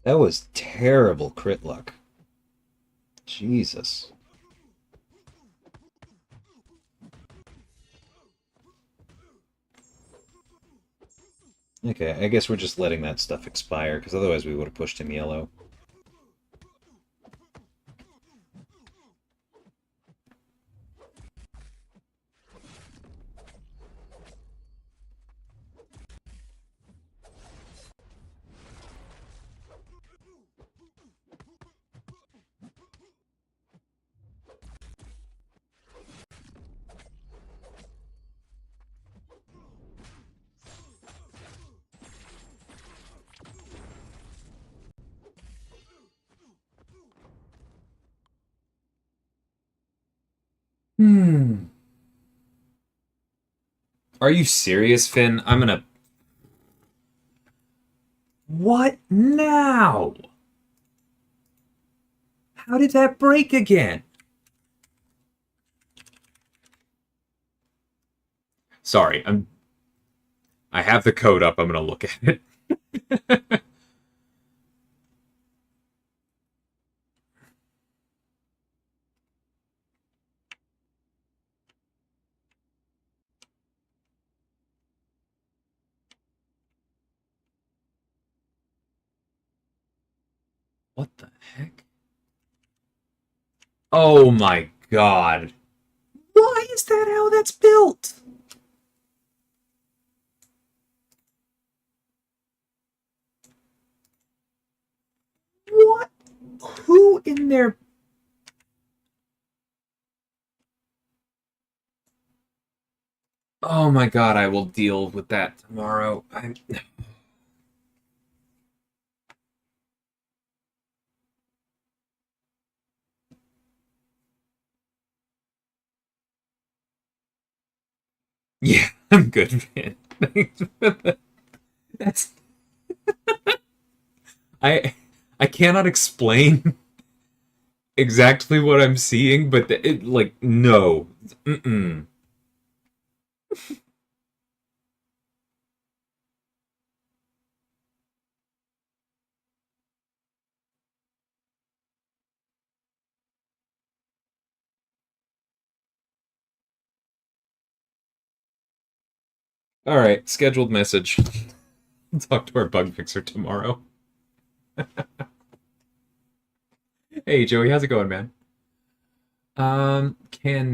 That was terrible crit luck. Jesus. Okay, I guess we're just letting that stuff expire, because otherwise we would have pushed him yellow. Hmm. Are you serious, Finn? I'm gonna... What now? How did that break again? Sorry, I have the code up. I'm gonna look at it. What the heck? Oh my god. Why is that how that's built? What? Who in their... Oh my god, I will deal with that tomorrow. I'm... Yeah, I'm good, man. That's... I I cannot explain exactly what I'm seeing, but it like no. Mm-mm. All right, scheduled message. Talk to our bug fixer tomorrow. Hey Joey, how's it going, man? Can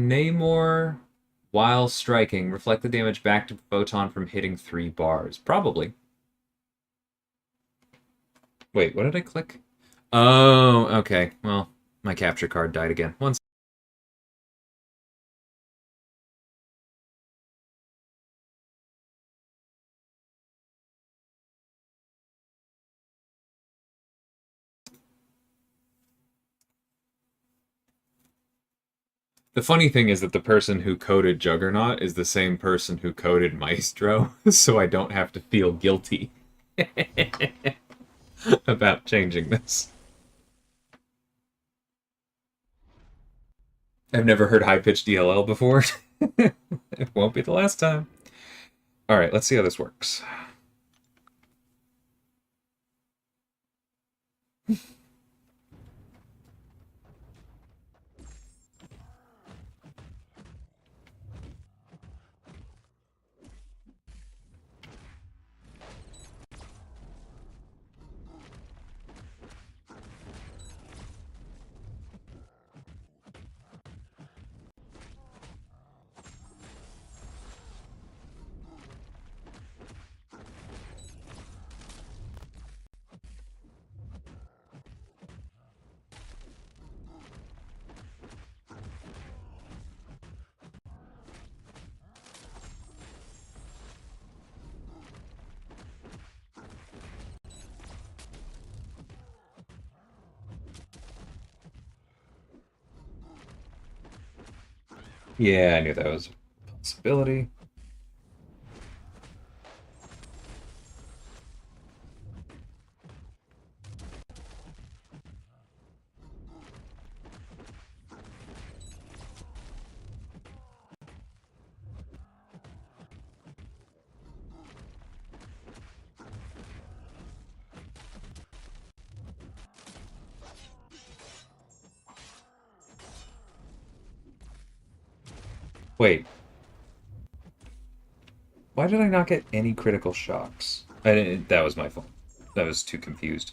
Namor, while striking, reflect the damage back to Photon from hitting 3 bars? Probably. Wait, what did I click? Oh, okay. Well, My capture card died again. One second. The funny thing is that the person who coded Juggernaut is the same person who coded Maestro, so I don't have to feel guilty about changing this. I've never heard high-pitched DLL before. It won't be the last time. Alright, let's see how this works. Yeah, I knew that was a possibility. Wait, why did I not get any critical shocks? That was my fault. I was too confused.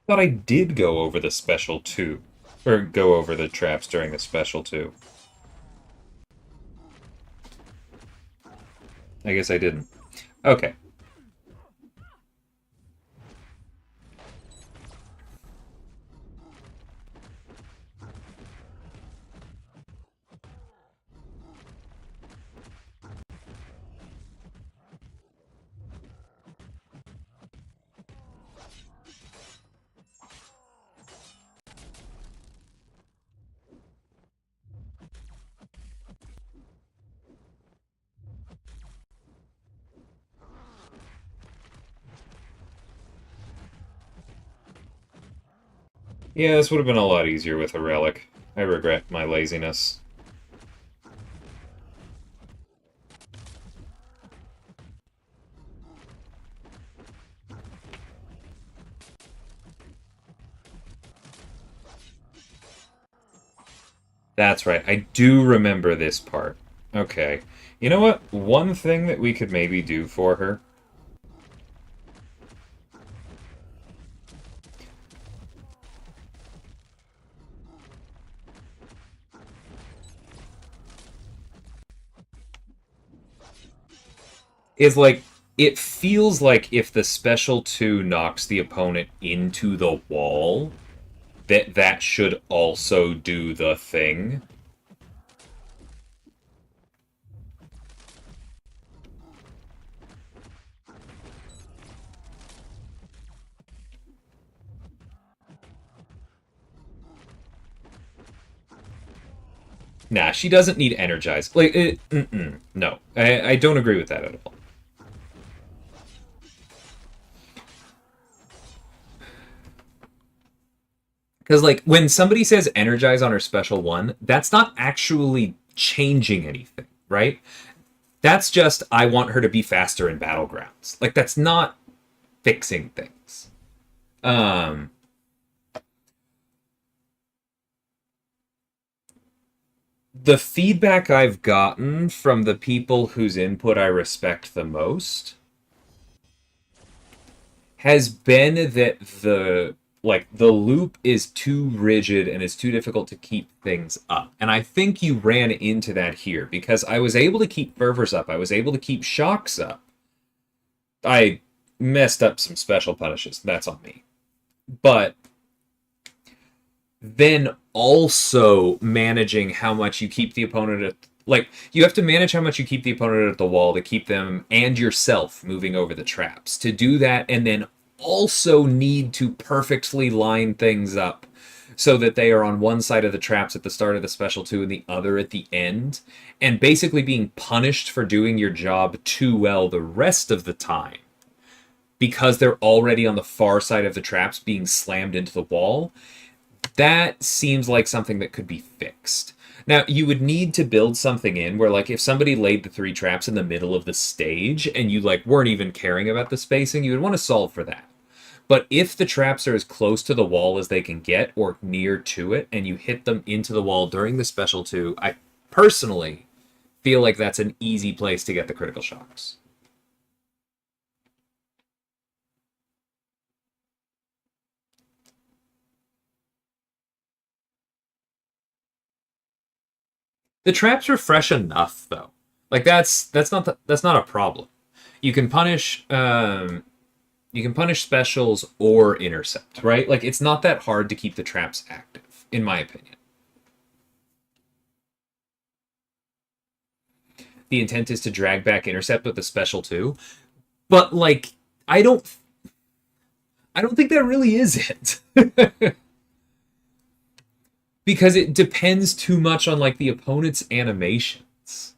Thought I did go over the special too. Or go over the traps during the special too. I guess I didn't. Okay. Yeah, this would have been a lot easier with a relic. I regret my laziness. That's right. I do remember this part. Okay. You know what? One thing that we could maybe do for her is like it feels like if the special 2 knocks the opponent into the wall, that should also do the thing. Nah, she doesn't need energize. Like, no, I don't agree with that at all. Because, like, when somebody says energize on her special 1, that's not actually changing anything, right? That's just, I want her to be faster in battlegrounds. Like, that's not fixing things. The feedback I've gotten from the people whose input I respect the most has been that the loop is too rigid and it's too difficult to keep things up. And I think you ran into that here because I was able to keep fervors up. I was able to keep shocks up. I messed up some special punishes. That's on me. But then also managing how much you keep the opponent at, like, you have to manage how much you keep the opponent at the wall to keep them and yourself moving over the traps. To do that, and then also need to perfectly line things up so that they are on one side of the traps at the start of the special 2 and the other at the end, and basically being punished for doing your job too well the rest of the time because they're already on the far side of the traps being slammed into the wall. That seems like something that could be fixed. Now, you would need to build something in where, like, if somebody laid the 3 traps in the middle of the stage and you, like, weren't even caring about the spacing, you would want to solve for that. But if the traps are as close to the wall as they can get or near to it and you hit them into the wall during the special 2, I personally feel like that's an easy place to get the critical shocks. The traps are fresh enough though. Like that's not a problem. You can punish specials or intercept, right? Like it's not that hard to keep the traps active, in my opinion. The intent is to drag back intercept with the special too. But like I don't think that really is it. Because it depends too much on like the opponent's animations.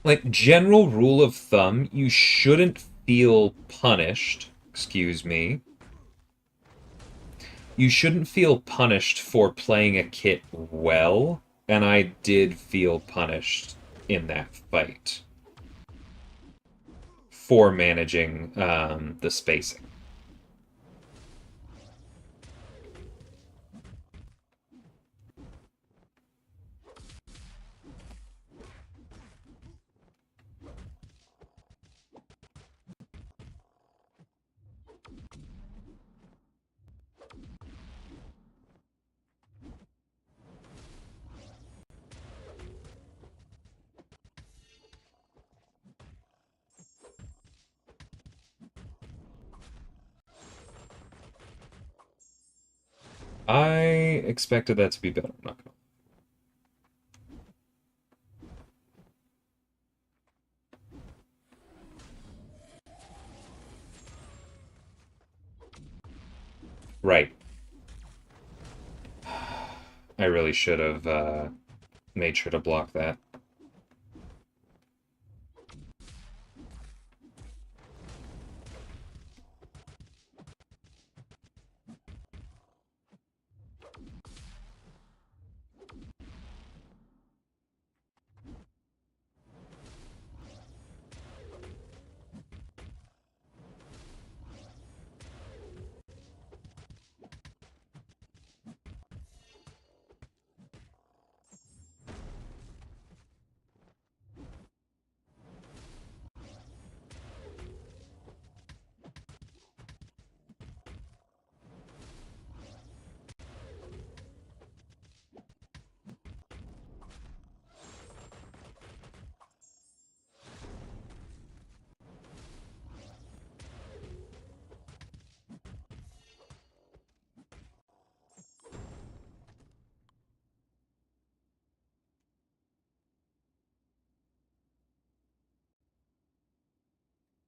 Like general rule of thumb, you shouldn't feel punished, excuse me. You shouldn't feel punished for playing a kit well, and I did feel punished in that fight for managing the spacing. I expected that to be better. I'm not gonna. Right. I really should have made sure to block that.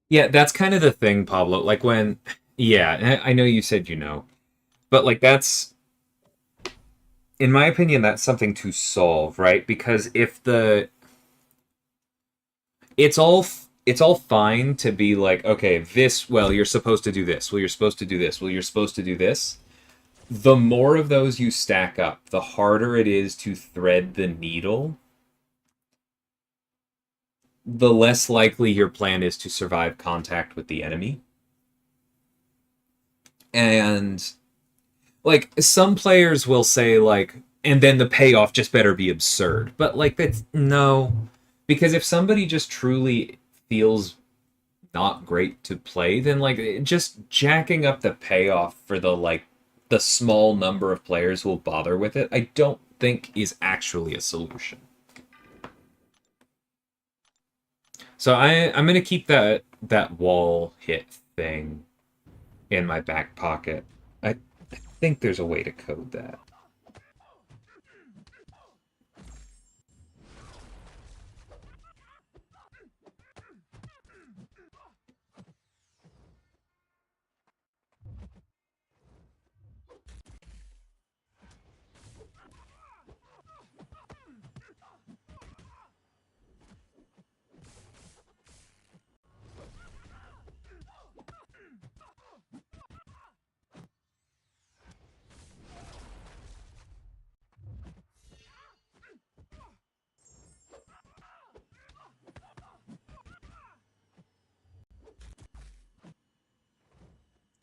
Yeah, that's kind of the thing, Pablo. Like when, yeah, I know you said you know, but like that's, in my opinion, that's something to solve, right? Because if the, it's all fine to be like, okay, this, well, you're supposed to do this. Well, you're supposed to do this. Well, you're supposed to do this. The more of those you stack up, the harder it is to thread the needle the less likely your plan is to survive contact with the enemy. And like some players will say like, and then the payoff just better be absurd. But like that's no, because if somebody just truly feels not great to play, then like just jacking up the payoff for the small number of players who will bother with it, I don't think is actually a solution. So I'm gonna keep that wall hit thing in my back pocket. I think there's a way to code that.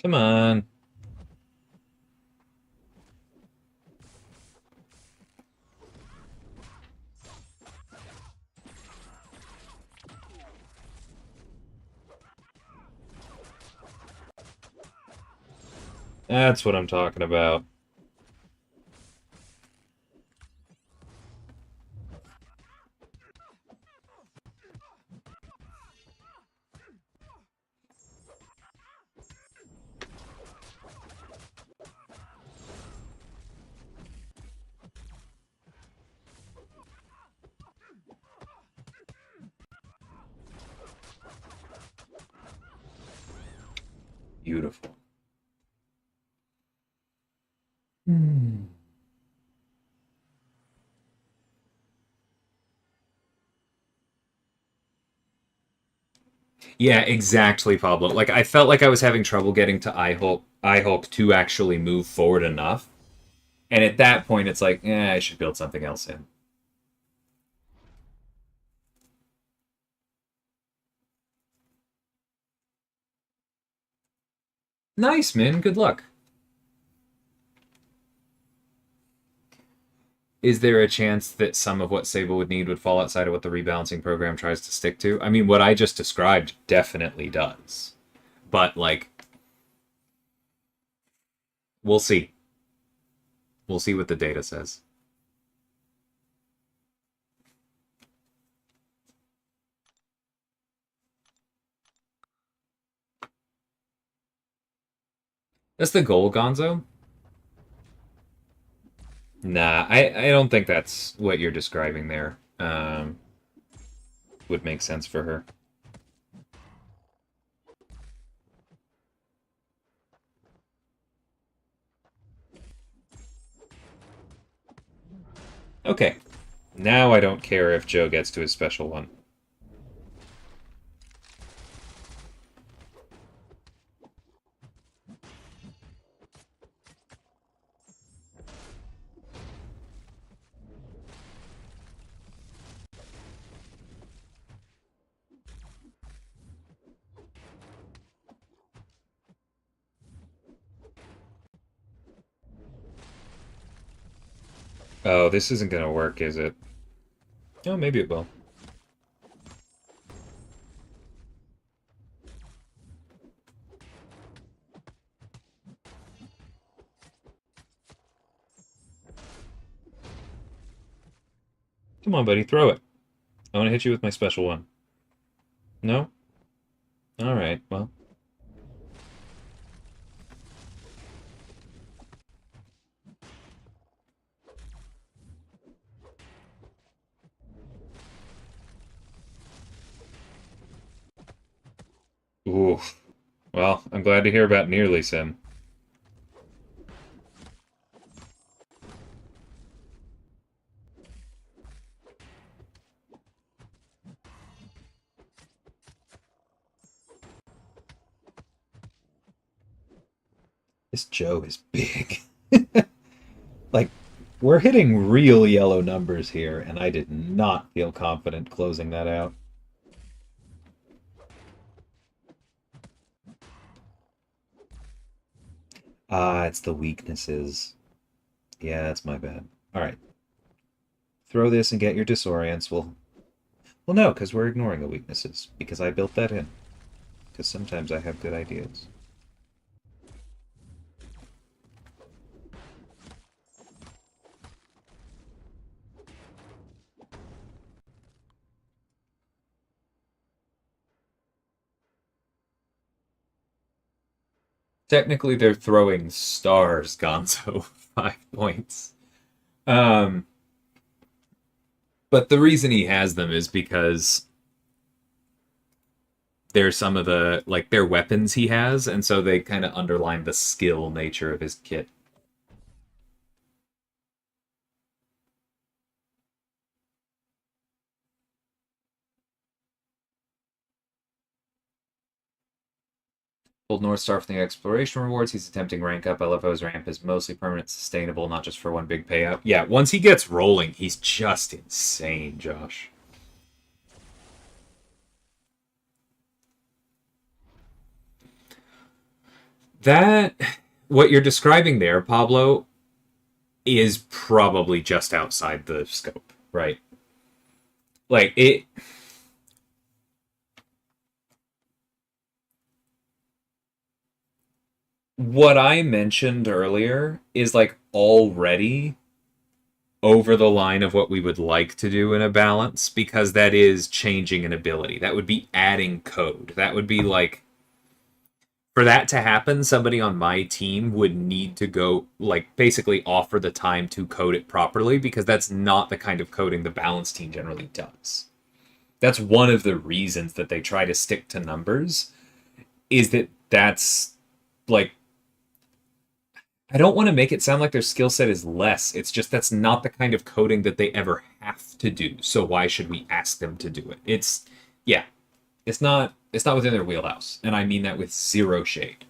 Come on. That's what I'm talking about. Beautiful. Hmm. Yeah, exactly, Pablo. Like I felt like I was having trouble getting to I Hulk to actually move forward enough. And at that point it's like, I should build something else in. Nice, man. Good luck. Is there a chance that some of what Sable would need would fall outside of what the rebalancing program tries to stick to? I mean, what I just described definitely does. But, like, we'll see. We'll see what the data says. That's the goal, Gonzo? Nah, I don't think that's what you're describing there. Would make sense for her. Okay. Now I don't care if Joe gets to his special one. Oh, this isn't gonna work, is it? Oh, maybe it will. Come on, buddy, throw it. I want to hit you with my special one. No? Alright, well. Oof. Well, I'm glad to hear about nearly Sim. This Joe is big. Like, we're hitting real yellow numbers here, and I did not feel confident closing that out. Ah, it's the weaknesses. Yeah, that's my bad. All right. Throw this and get your disorients. Well, no, because we're ignoring the weaknesses. Because I built that in. Because sometimes I have good ideas. Technically, they're throwing stars, Gonzo. 5 points. Um, but the reason he has them is because they're some of the like their weapons he has, and so they kind of underline the skill nature of his kit. Old North Star from the exploration rewards. He's attempting rank up. I love how his ramp is mostly permanent, sustainable, not just for one big payout. Yeah, once he gets rolling, he's just insane, Josh. That what you're describing there, Pablo, is probably just outside the scope, right? Like it what I mentioned earlier is like already over the line of what we would like to do in a balance because that is changing an ability. That would be adding code. That would be like for that to happen, somebody on my team would need to go like basically offer the time to code it properly because that's not the kind of coding the balance team generally does. That's one of the reasons that they try to stick to numbers is that that's like I don't want to make it sound like their skill set is less. It's just that's not the kind of coding that they ever have to do. So why should we ask them to do it? It's yeah, it's not within their wheelhouse, and I mean that with zero shade.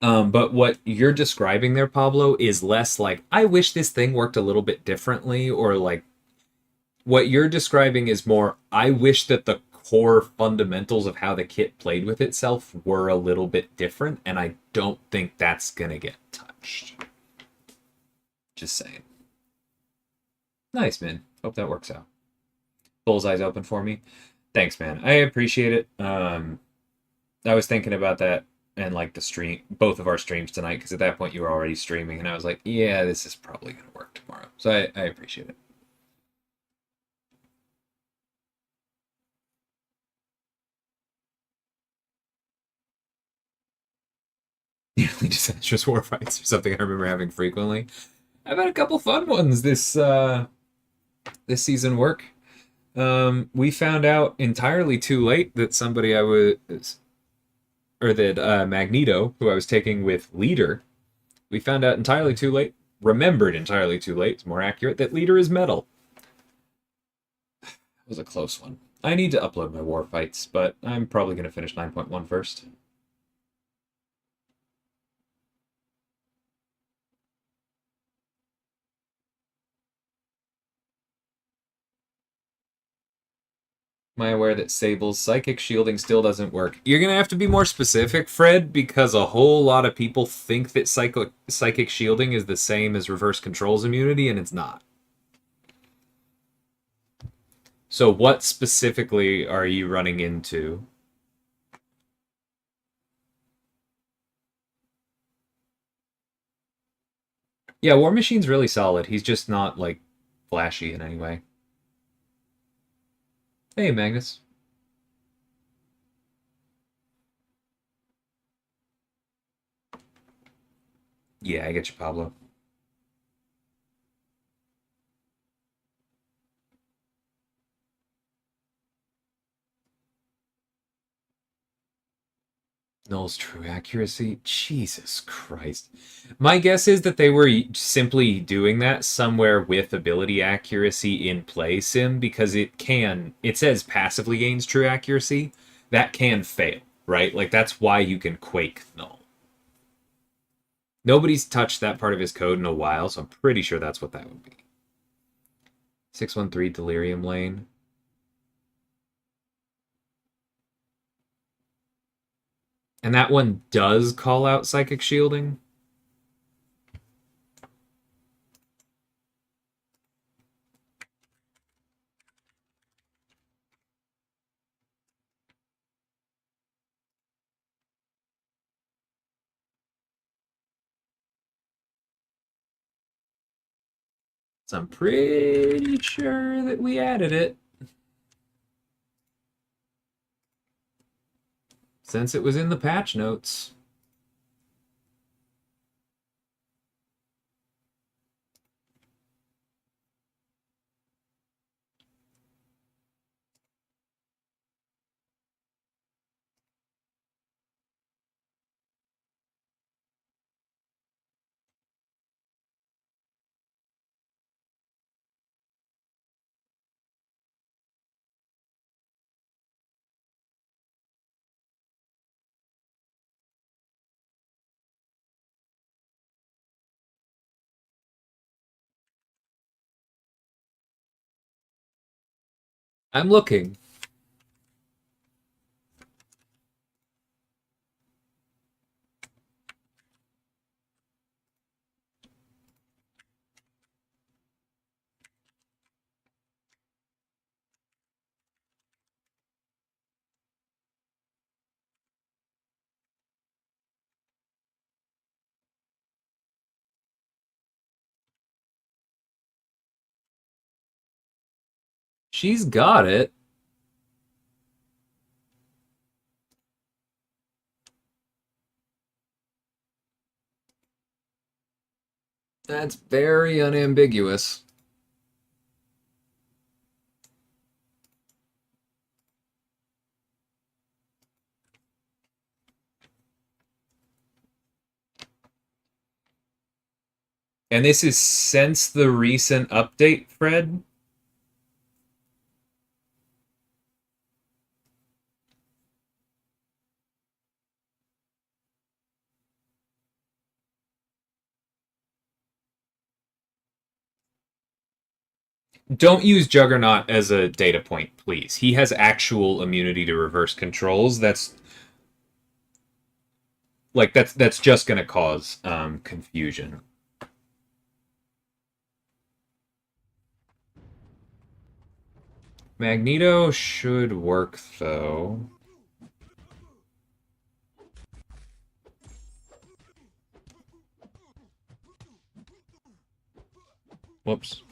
But what you're describing there, Pablo, is less like I wish this thing worked a little bit differently, or like what you're describing is more I wish that the core fundamentals of how the kit played with itself were a little bit different, and I don't think that's gonna get touched. Just saying. Nice, man. Hope that works out. Bullseye's open for me. Thanks, man. I appreciate it. I was thinking about that and like the stream, both of our streams tonight, because at that point you were already streaming, and I was like, yeah, this is probably gonna work tomorrow. So I appreciate it. Nearly disastrous war fights or something I remember having frequently. I've had a couple fun ones this season work. We found out entirely too late that somebody I was or that Magneto, who I was taking with Leader, we found out entirely too late, remembered entirely too late, it's more accurate, that Leader is metal. It was a close one. I need to upload my war fights, but I'm probably going to finish 9.1 first. Am I aware that Sable's psychic shielding still doesn't work? You're going to have to be more specific, Fred, because a whole lot of people think that psychic shielding is the same as reverse controls immunity, and it's not. So, what specifically are you running into? Yeah, War Machine's really solid. He's just not, like, flashy in any way. Hey, Magnus. Yeah, I get you, Pablo. Null's true accuracy? Jesus Christ. My guess is that they were simply doing that somewhere with ability accuracy in play sim because it says passively gains true accuracy. That can fail, right? Like that's why you can quake Null. Nobody's touched that part of his code in a while, so I'm pretty sure that's what that would be. 613 Delirium Lane. And that one does call out psychic shielding. So I'm pretty sure that we added it. Since it was in the patch notes. I'm looking. She's got it. That's very unambiguous. And this is since the recent update, Fred? Don't use Juggernaut as a data point, please. He has actual immunity to reverse controls. That's just going to cause confusion. Magneto should work though. Whoops.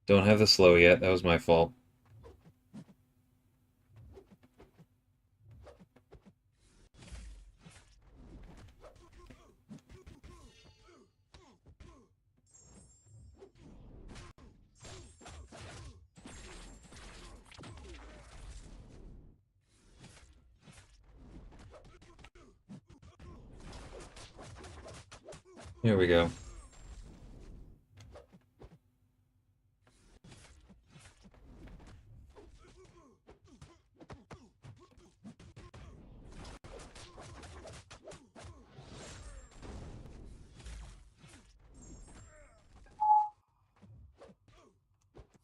Don't have the slow yet. That was my fault. Here we go.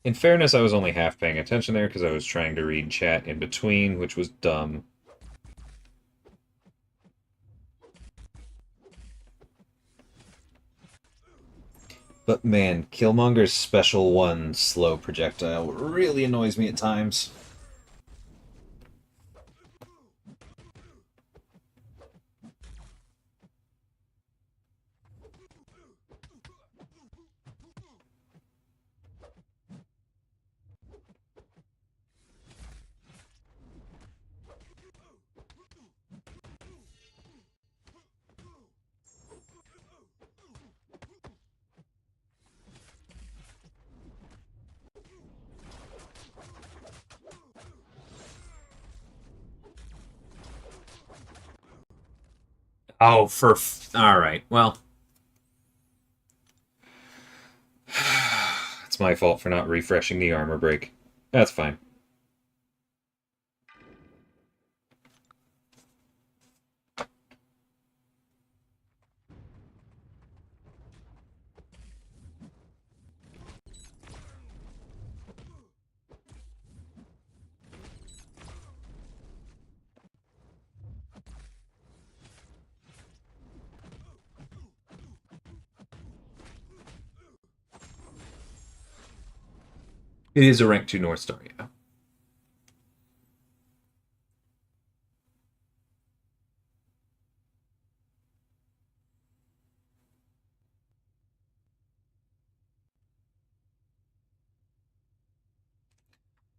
In fairness, I was only half paying attention there because I was trying to read chat in between, which was dumb. But man, Killmonger's Special 1 slow projectile really annoys me at times. Oh, all right. Well, it's my fault for not refreshing the armor break. That's fine. It is a rank 2 North Star, yeah.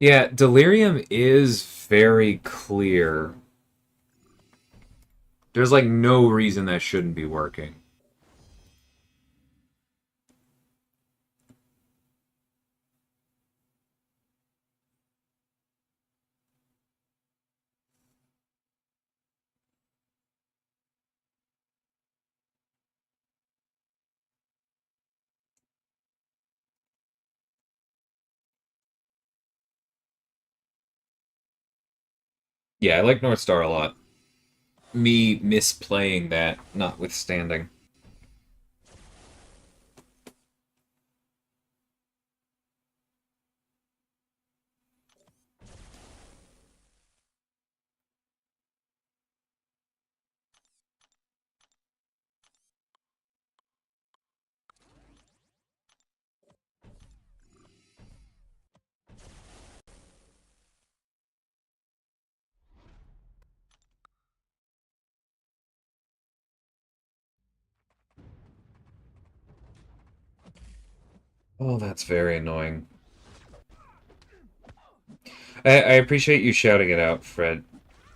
Yeah, Delirium is very clear. There's like no reason that shouldn't be working. Yeah, I like North Star a lot. Me misplaying that notwithstanding. Oh, that's very annoying. I appreciate you shouting it out, Fred.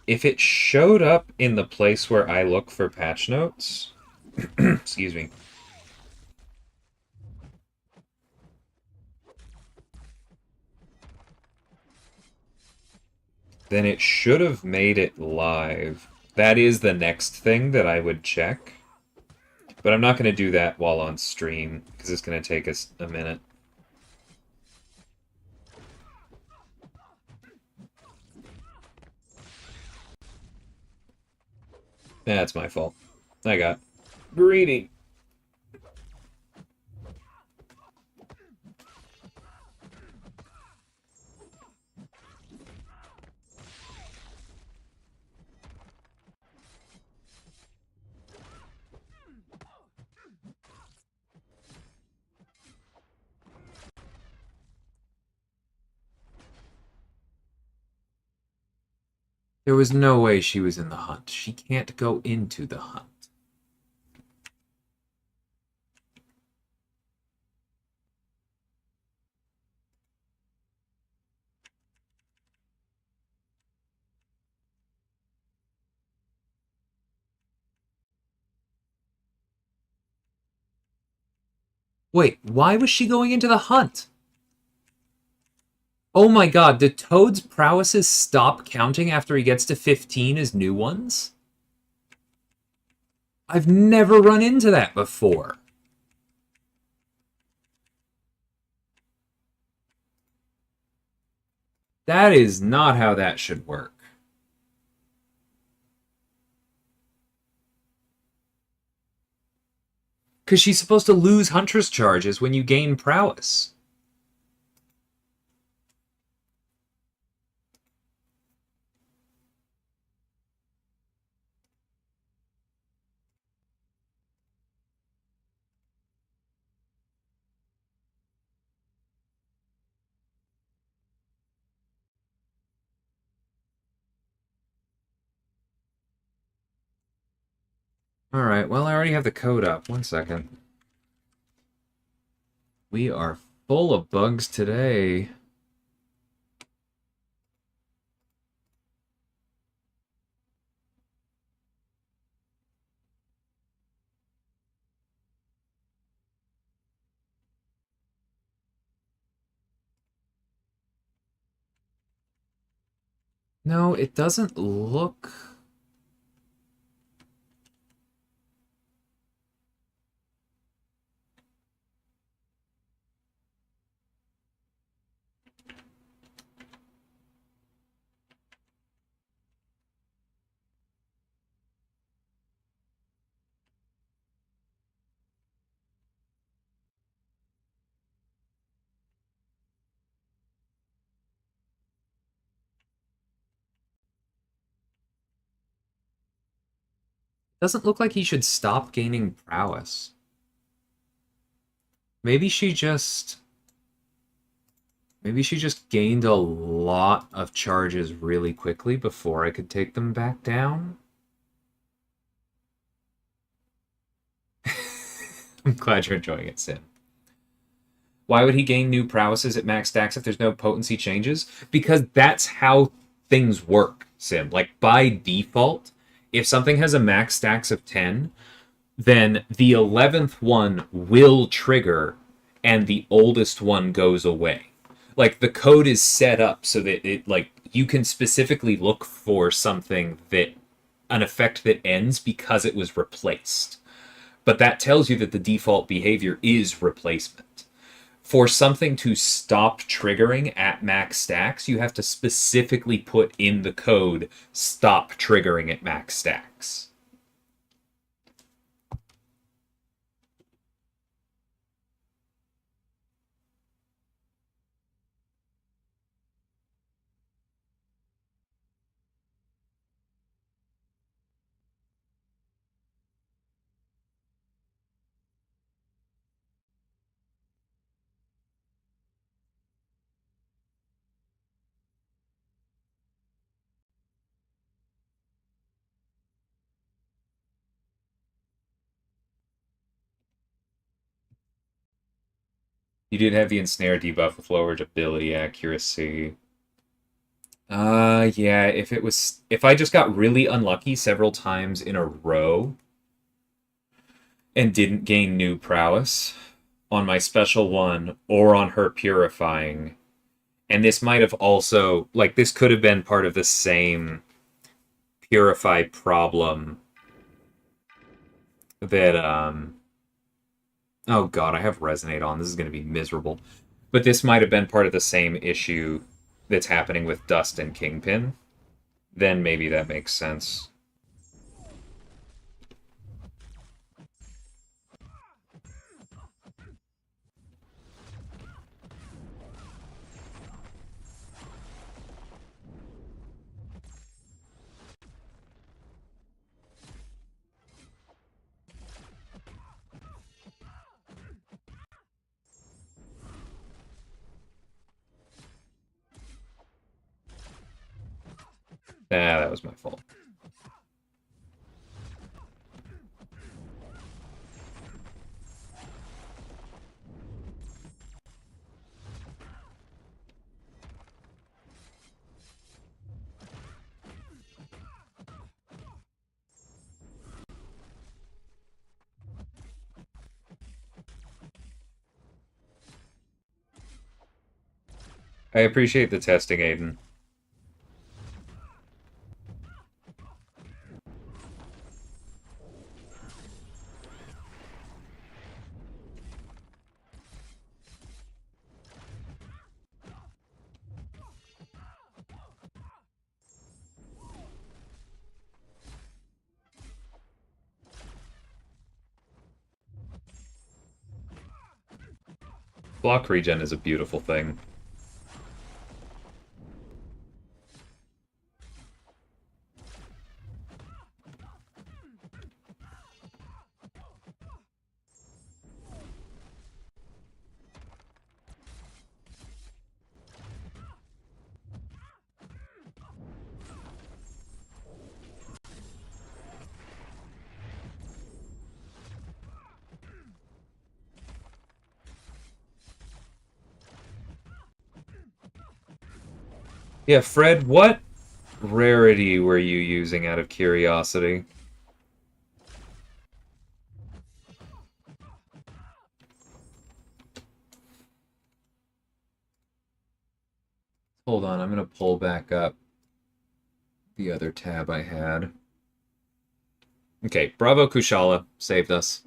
If it showed up in the place where I look for patch notes, excuse me, then it should have made it live. That is the next thing that I would check. But I'm not going to do that while on stream, because it's going to take us a minute. That's my fault. I got greedy. There was no way she was in the hunt. She can't go into the hunt. Wait, why was she going into the hunt? Oh my god, did Toad's prowesses stop counting after he gets to 15 as new ones? I've never run into that before. That is not how that should work. Because she's supposed to lose Huntress charges when you gain prowess. Alright, well, I already have the code up. One second. We are full of bugs today. No, it doesn't look... Doesn't look like he should stop gaining prowess. Maybe she just... Maybe she just gained a lot of charges really quickly before I could take them back down. I'm glad you're enjoying it, Sim. Why would he gain new prowesses at max stacks if there's no potency changes? Because that's how things work, Sim. Like, by default, if something has a max stacks of 10, then the 11th one will trigger and the oldest one goes away. Like, the code is set up so that it, like, you can specifically look for something that, an effect that ends because it was replaced. But that tells you that the default behavior is replacement. For something to stop triggering at max stacks, you have to specifically put in the code stop triggering at max stacks. You did have the ensnare debuff with lowered ability accuracy. Yeah, if I just got really unlucky several times in a row and didn't gain new prowess on my special one or on her purifying, and this might have also, like, this could have been part of the same purify problem that oh god, I have resonate on. This is going to be miserable. But this might have been part of the same issue that's happening with Dust and Kingpin. Then maybe that makes sense. Ah, that was my fault. I appreciate the testing, Aiden. Block regen is a beautiful thing. Yeah, Fred, what rarity were you using out of curiosity? Hold on, I'm gonna pull back up the other tab I had. Okay, Bravo Kushala saved us.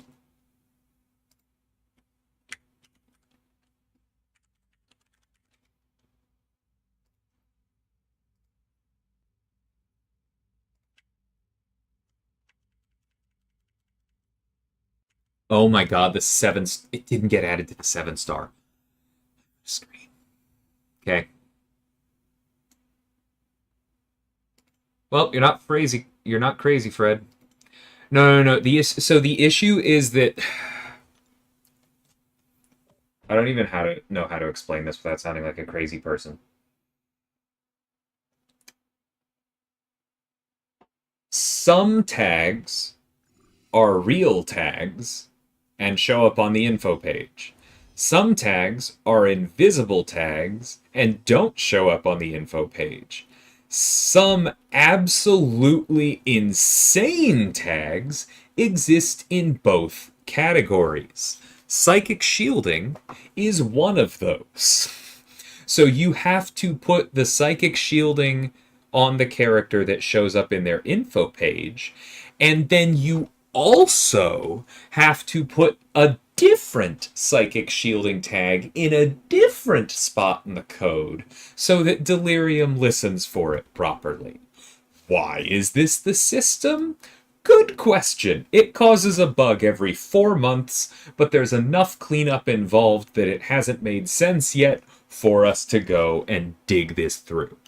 Oh my god, the 7... It didn't get added to the 7-star. Screen. Okay. Well, you're not crazy. You're not crazy, Fred. No. So the issue is that I don't even know how to explain this without sounding like a crazy person. Some tags are real tags and show up on the info page. Some tags are invisible tags and don't show up on the info page. Some absolutely insane tags exist in both categories. Psychic shielding is one of those. So you have to put the psychic shielding on the character that shows up in their info page, and then you also have to put a different psychic shielding tag in a different spot in the code so that Delirium listens for it properly. Why is this the system? Good question. It causes a bug every 4 months, but there's enough cleanup involved that it hasn't made sense yet for us to go and dig this through.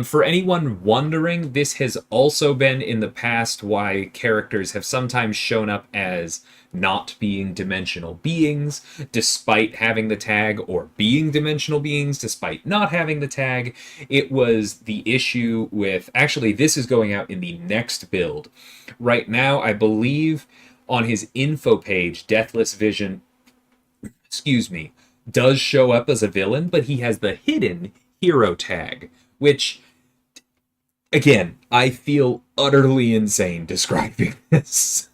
For anyone wondering, this has also been in the past why characters have sometimes shown up as not being dimensional beings despite having the tag, or being dimensional beings despite not having the tag. It was the issue with, actually, this is going out in the next build. Right now, I believe on his info page, Deathless Vision, excuse me, does show up as a villain, but he has the hidden hero tag, which, again, I feel utterly insane describing this.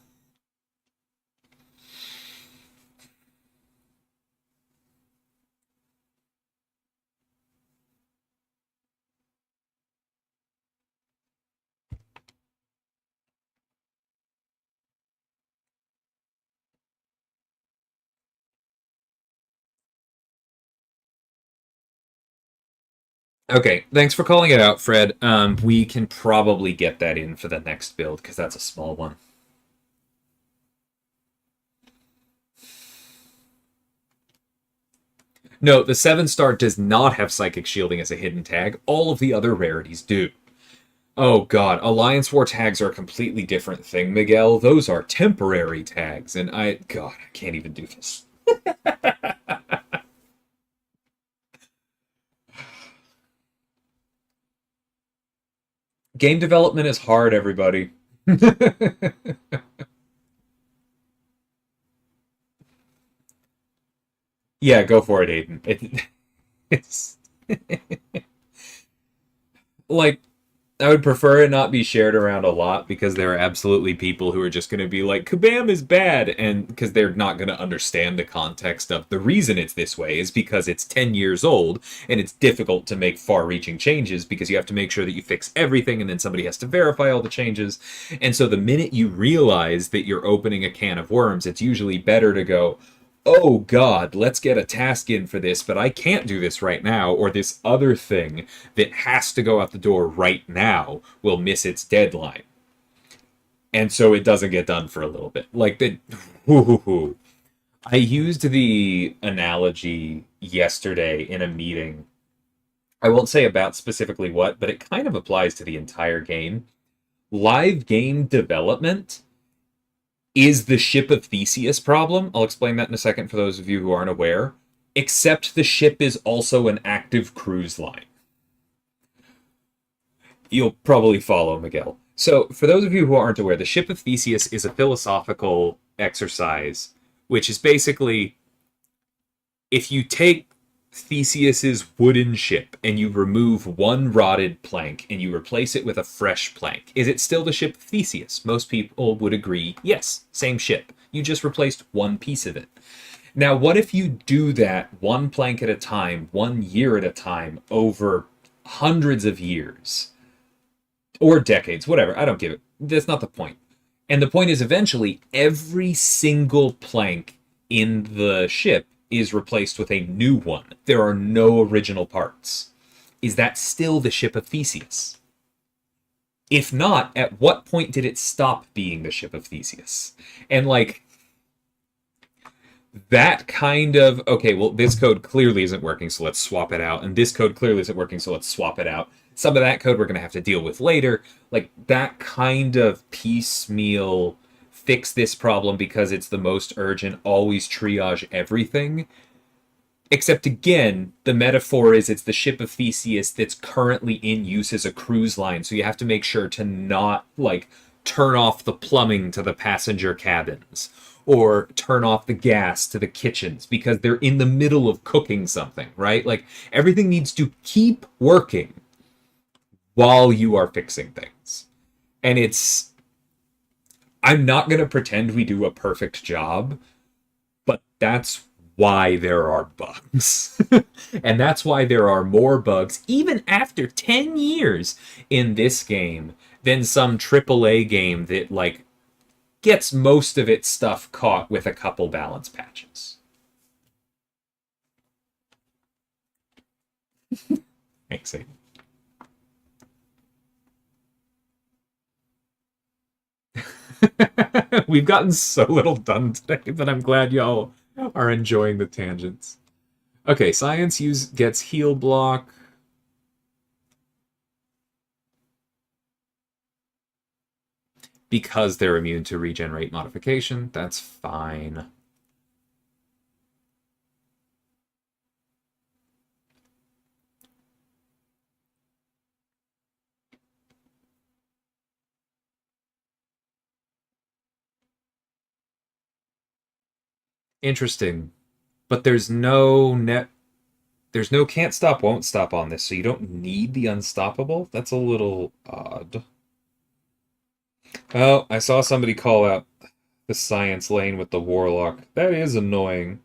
Okay, thanks for calling it out, Fred. We can probably get that in for the next build because that's a small one. No, the 7-star does not have Psychic Shielding as a hidden tag. All of the other rarities do. Oh god, Alliance War tags are a completely different thing, Miguel. Those are temporary tags, and God, I can't even do this. Game development is hard, everybody. Yeah, go for it, Aiden. It's like, I would prefer it not be shared around a lot because there are absolutely people who are just going to be like, Kabam is bad, and because they're not going to understand the context of the reason it's this way is because it's 10 years old and it's difficult to make far-reaching changes because you have to make sure that you fix everything and then somebody has to verify all the changes. And so the minute you realize that you're opening a can of worms, it's usually better to go, oh god, let's get a task in for this, but I can't do this right now, or this other thing that has to go out the door right now will miss its deadline. And so it doesn't get done for a little bit. Like the I used the analogy yesterday in a meeting. I won't say about specifically what, but it kind of applies to the entire game. Live game development is the ship of Theseus problem. I'll explain that in a second for those of you who aren't aware. Except the ship is also an active cruise line. You'll probably follow, Miguel. So, for those of you who aren't aware, the ship of Theseus is a philosophical exercise, which is basically, if you take Theseus's wooden ship and you remove one rotted plank and you replace it with a fresh plank, is it still the ship of Theseus? Most people would agree, yes, same ship. You just replaced one piece of it. Now, what if you do that one plank at a time, 1 year at a time, over hundreds of years? Or decades, whatever, I don't give it. That's not the point. And the point is, eventually, every single plank in the ship is replaced with a new one. There are no original parts. Is that still the ship of Theseus? If not, at what point did it stop being the ship of Theseus? And like, that kind of, okay, well, this code clearly isn't working, so let's swap it out. And this code clearly isn't working, so let's swap it out. Some of that code we're going to have to deal with later. Like, that kind of piecemeal fix this problem because it's the most urgent, always triage everything, Except again, the metaphor is it's the ship of Theseus that's currently in use as a cruise line, so you have to make sure to not like turn off the plumbing to the passenger cabins or turn off the gas to the kitchens because they're in the middle of cooking something, right? Like everything needs to keep working while you are fixing things. And it's I'm not going to pretend we do a perfect job, but that's why there are bugs. And that's why there are more bugs, even after 10 years in this game, than some AAA game that, like, gets most of its stuff caught with a couple balance patches. Thanks, Aiden. We've gotten so little done today, but I'm glad y'all are enjoying the tangents. Okay, science gets heal block. Because they're immune to regenerate modification. That's fine. Interesting. But there's no can't stop, won't stop on this, so you don't need the unstoppable? That's a little odd. Oh, I saw somebody call out the science lane with the warlock. That is annoying.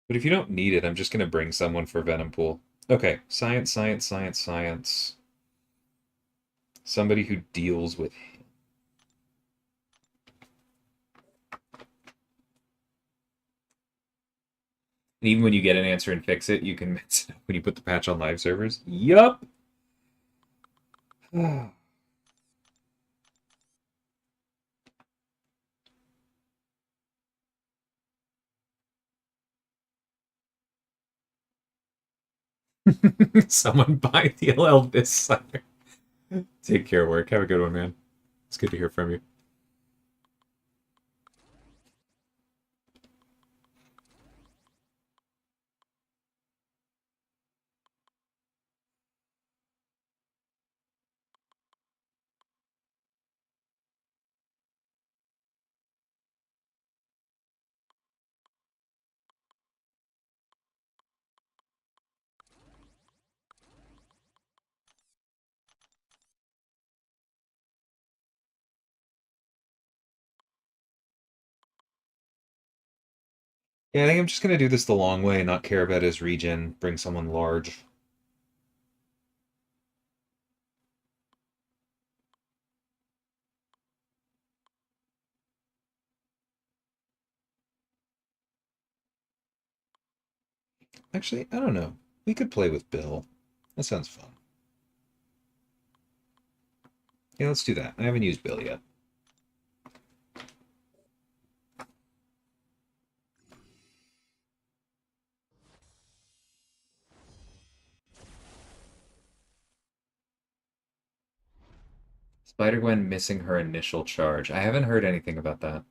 But if you don't need it, I'm just going to bring someone for Venom Pool. Okay, science, science, science, science. Somebody who deals with him. And even when you get an answer and fix it, you can mess it up when you put the patch on live servers. Yup. Someone buy the LL this summer. Take care, work. Have a good one, man. It's good to hear from you. Yeah, I think I'm just gonna do this the long way and not care about his regen. Bring someone large. Actually, I don't know. We could play with Bill. That sounds fun. Yeah, let's do that. I haven't used Bill yet. Spider-Gwen missing her initial charge. I haven't heard anything about that.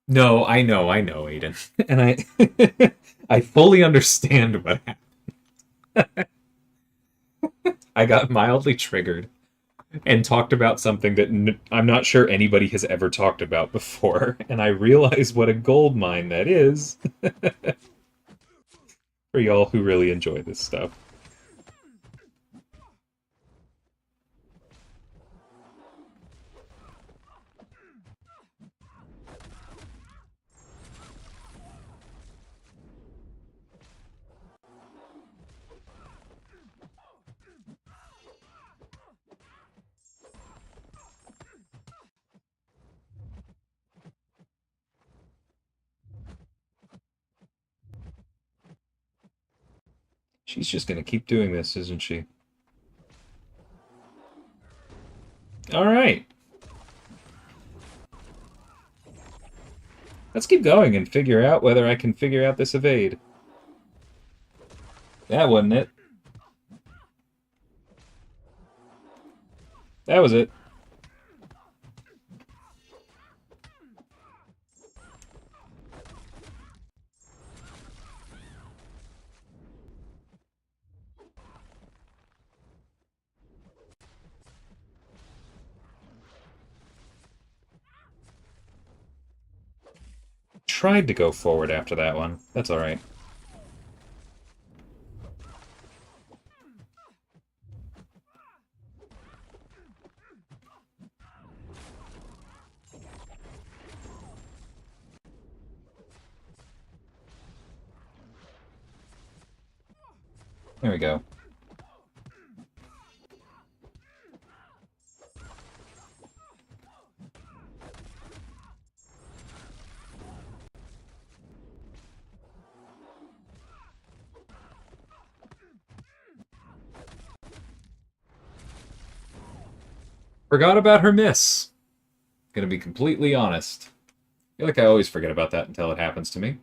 No, I know, Aiden. And I fully understand what happened. I got mildly triggered and talked about something that I'm not sure anybody has ever talked about before, and I realize what a gold mine that is for y'all who really enjoy this stuff. She's just gonna keep doing this, isn't she? All right. Let's keep going and figure out whether I can figure out this evade. That wasn't it. That was it. Tried to go forward after that one. That's alright. There we go. Forgot about her miss. Gonna be completely honest. I feel like I always forget about that until it happens to me.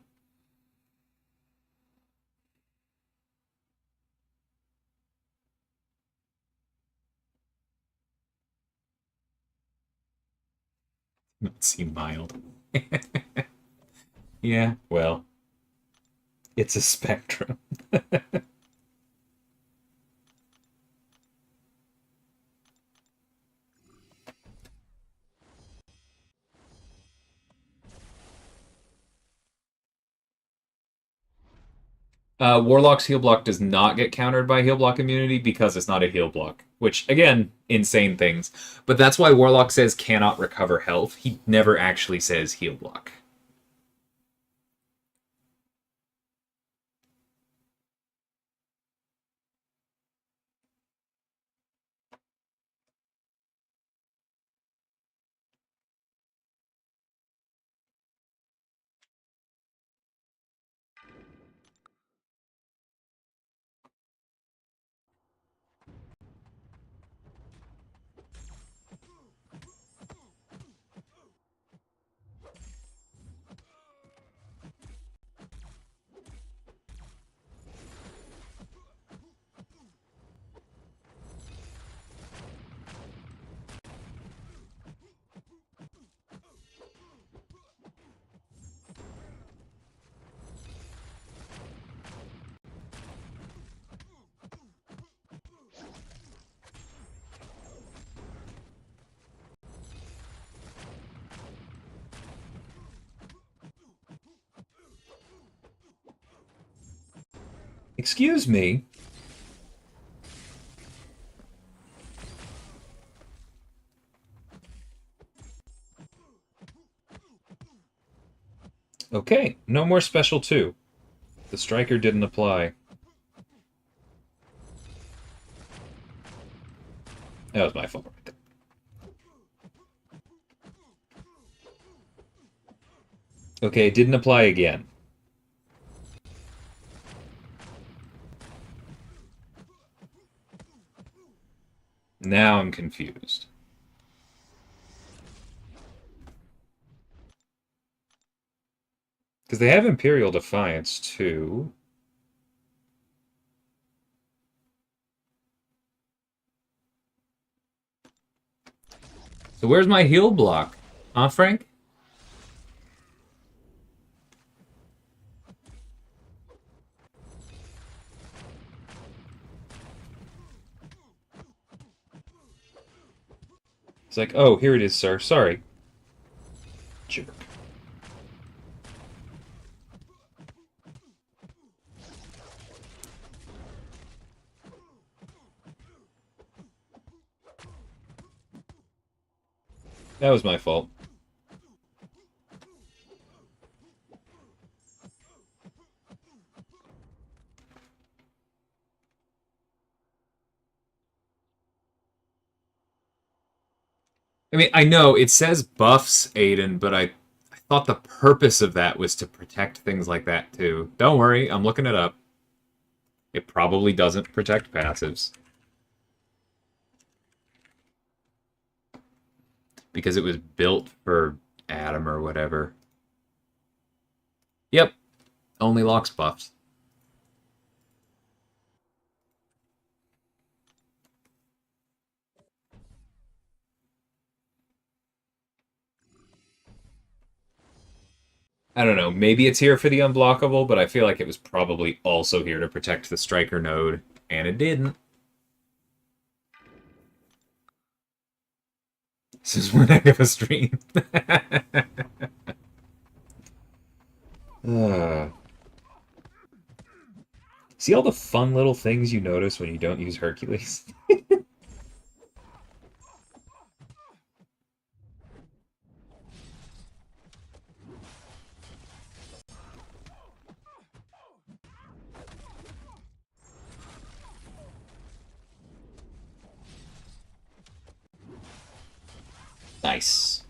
Let's see, mild. Yeah, well, it's a spectrum. Warlock's heal block does not get countered by heal block immunity because it's not a heal block. Which, again, insane things. But that's why Warlock says cannot recover health. He never actually says heal block. Excuse me? Okay, no more special 2. The striker didn't apply. That was my fault right there. Okay, it didn't apply again. Now I'm confused. Because they have Imperial Defiance, too. So where's my heal block? Huh, Frank? It's like, oh, here it is, sir. Sorry. Jerk. That was my fault. I mean, I know it says buffs, Aiden, but I thought the purpose of that was to protect things like that, too. Don't worry, I'm looking it up. It probably doesn't protect passives. Because it was built for Adam or whatever. Yep, only locks buffs. I don't know, maybe it's here for the unblockable, but I feel like it was probably also here to protect the striker node, and it didn't. This is one heck of a stream. uh. See all the fun little things you notice when you don't use Hercules? Nice.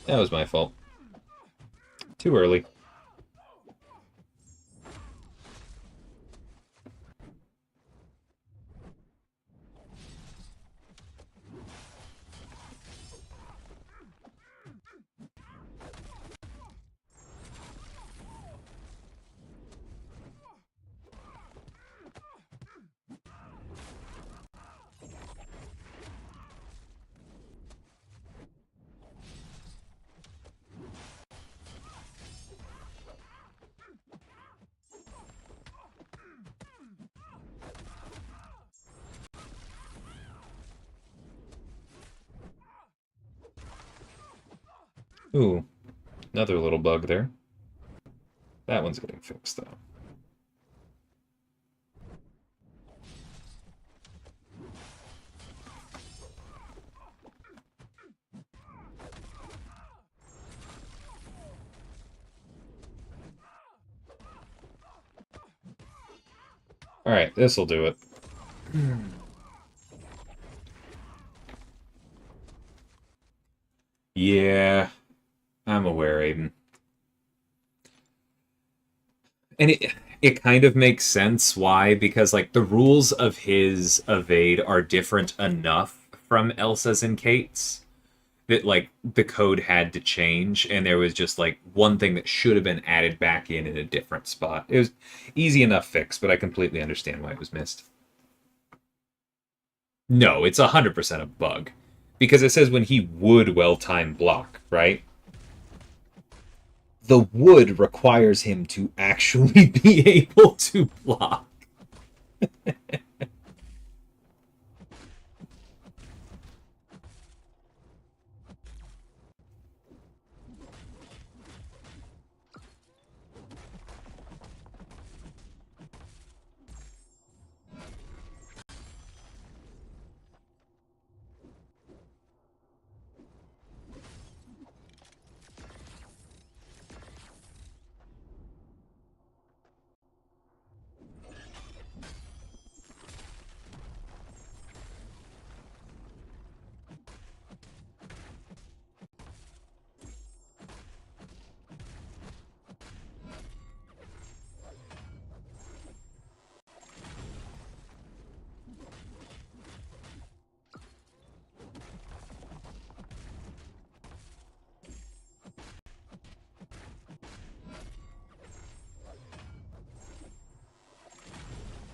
That was my fault. Too early. Ooh, another little bug there. That one's getting fixed, though. Alright, this'll do it. Yeah, I'm aware, Aiden. And it kind of makes sense why, because like the rules of his evade are different enough from Elsa's and Kate's that like the code had to change, and there was just like one thing that should have been added back in a different spot. It was easy enough fix, but I completely understand why it was missed. No, it's 100% a bug. Because it says when he would well-timed block, right? The would requires him to actually be able to block.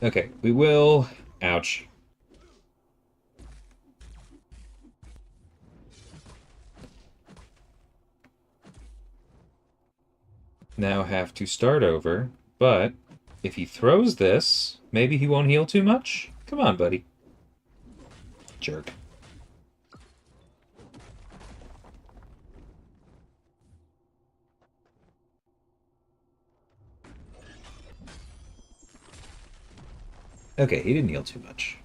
Okay, we will. Ouch. Now have to start over, but if he throws this, maybe he won't heal too much? Come on, buddy. Jerk. Okay, he didn't heal too much.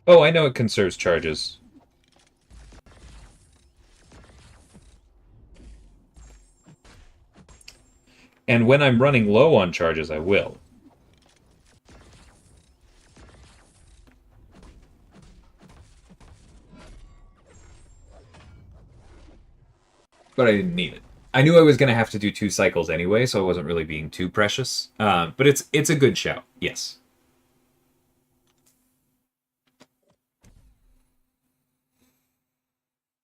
Oh, I know it conserves charges. And when I'm running low on charges, I will. But I didn't need it. I knew I was going to have to do 2 cycles anyway, so I wasn't really being too precious. But it's a good shout, yes.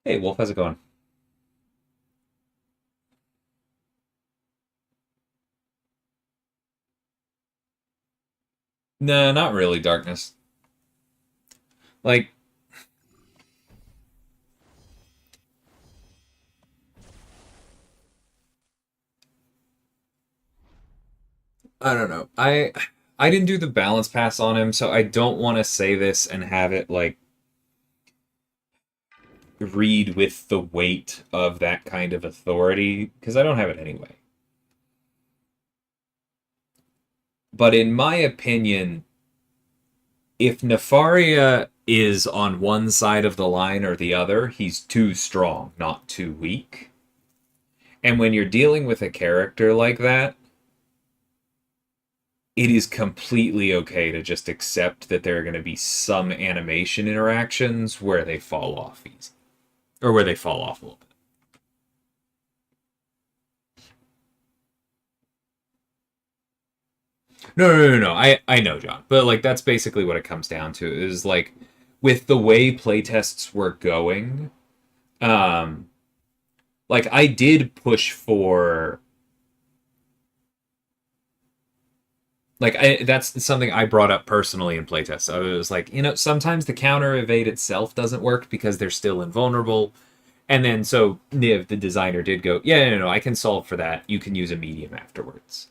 Hey, Wolf, how's it going? Nah, not really, Darkness. Like, I don't know. I didn't do the balance pass on him, so I don't want to say this and have it like read with the weight of that kind of authority because I don't have it anyway. But in my opinion, if Nefaria is on one side of the line or the other, he's too strong, not too weak. And when you're dealing with a character like that, it is completely okay to just accept that there are going to be some animation interactions where they fall off easy. Or where they fall off a little bit. No. I know, John. But, like, that's basically what it comes down to. Is, like, with the way playtests were going, um, like, I did push for that's something I brought up personally in playtests. I was like, sometimes the counter evade itself doesn't work because they're still invulnerable. And then so Niv, the designer, did go, yeah, no, I can solve for that. You can use a medium afterwards.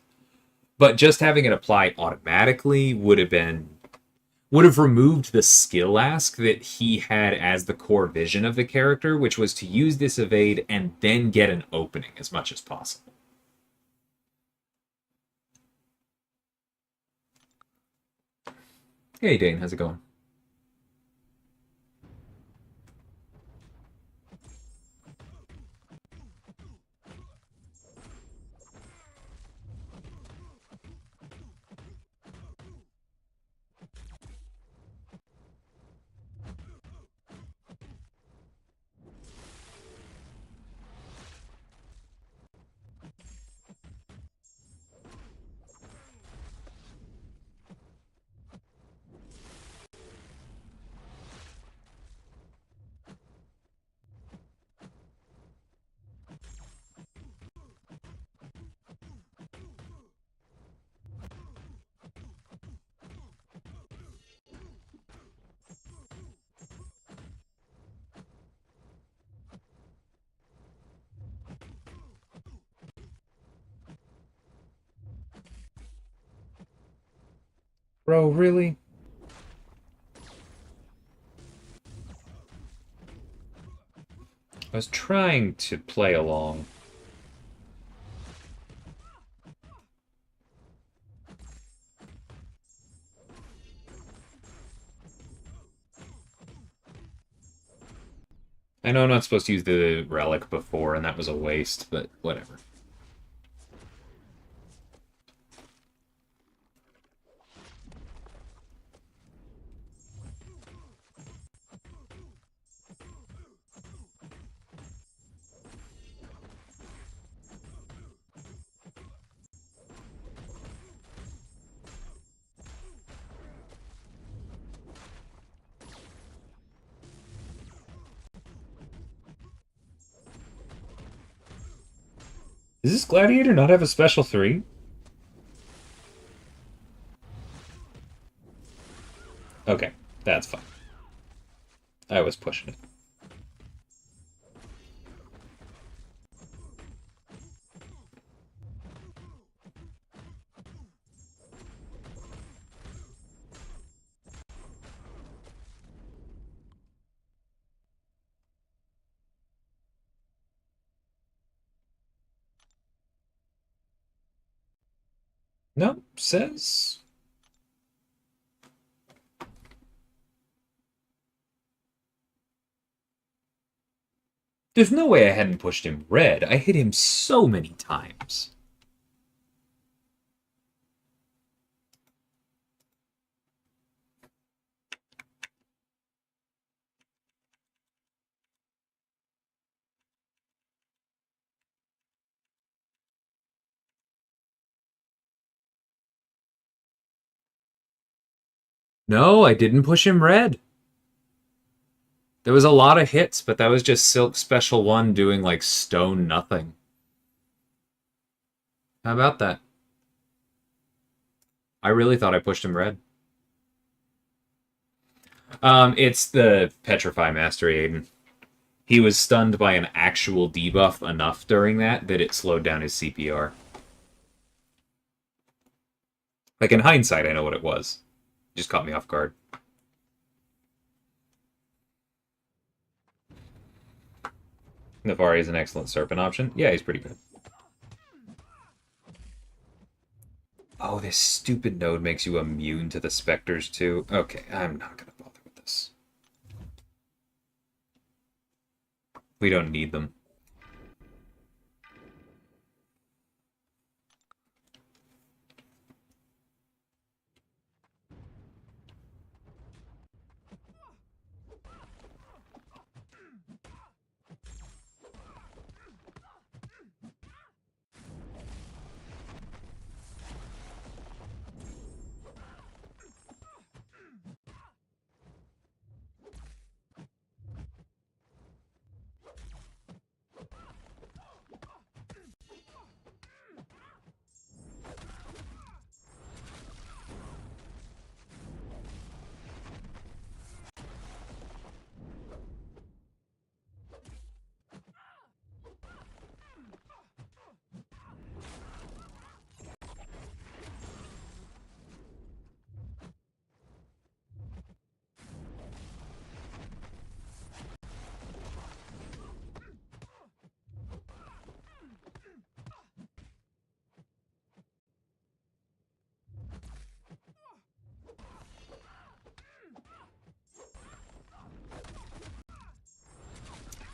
But just having it apply automatically would have removed the skill ask that he had as the core vision of the character, which was to use this evade and then get an opening as much as possible. Hey Dane, how's it going? Bro, really? I was trying to play along. I know I'm not supposed to use the relic before, and that was a waste, but whatever. Does this gladiator not have a special 3? Okay, that's fine. I was pushing it. No, says... There's no way I hadn't pushed him red. I hit him so many times. No, I didn't push him red. There was a lot of hits, but that was just Silk Special 1 doing, like, stone nothing. How about that? I really thought I pushed him red. It's the Petrify Mastery, Aiden. He was stunned by an actual debuff enough during that it slowed down his CPR. Like, in hindsight, I know what it was. It just caught me off guard. Nefari is an excellent Serpent option. Yeah, he's pretty good. Oh, this stupid node makes you immune to the Spectres, too. Okay, I'm not gonna bother with this. We don't need them.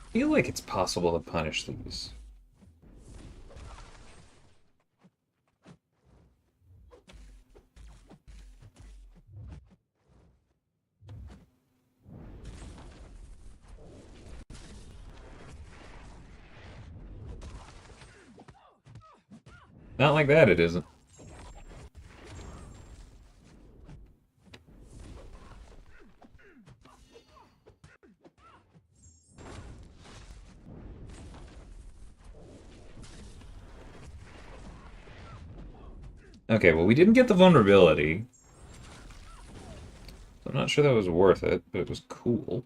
I feel like it's possible to punish these. Not like that, it isn't. Okay, well, we didn't get the vulnerability. So I'm not sure that was worth it, but it was cool.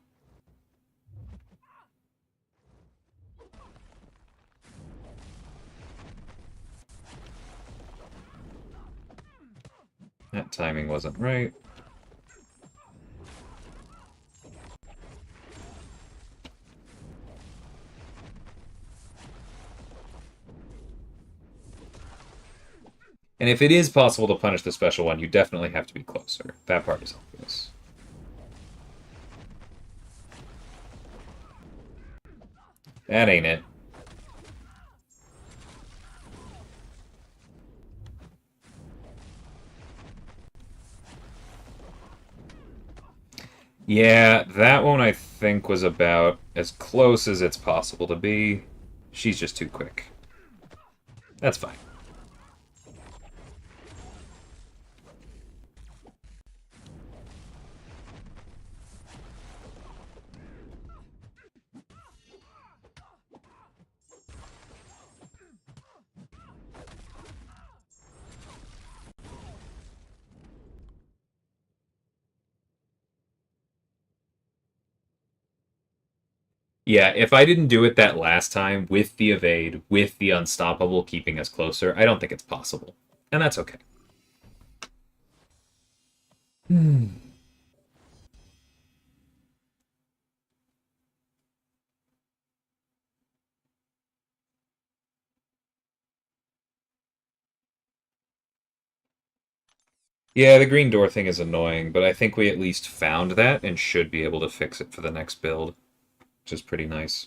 That timing wasn't right. And if it is possible to punish the special one, you definitely have to be closer. That part is obvious. That ain't it. Yeah, that one I think was about as close as it's possible to be. She's just too quick. That's fine. Yeah, if I didn't do it that last time with the evade, with the unstoppable keeping us closer, I don't think it's possible. And that's okay. Hmm. Yeah, the green door thing is annoying, but I think we at least found that and should be able to fix it for the next build, which is pretty nice.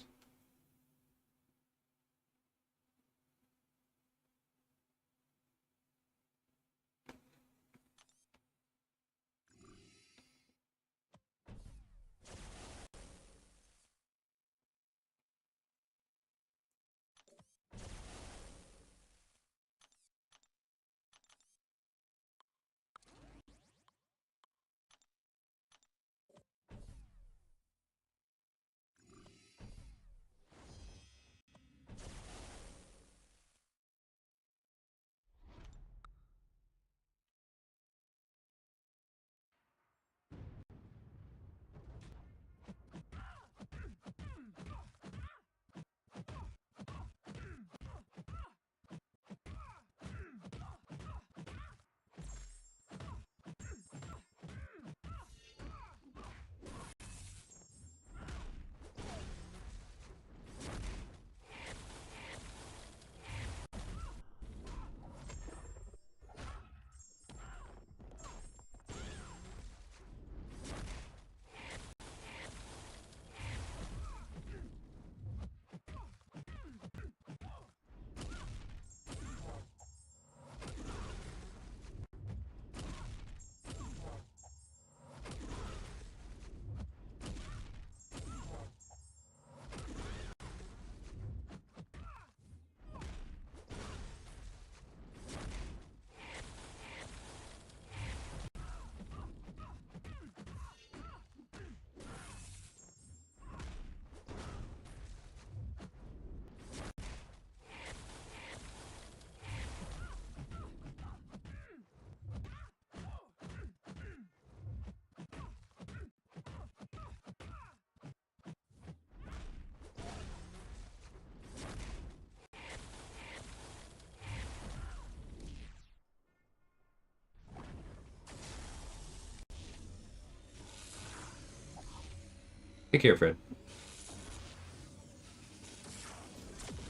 Take care, Fred.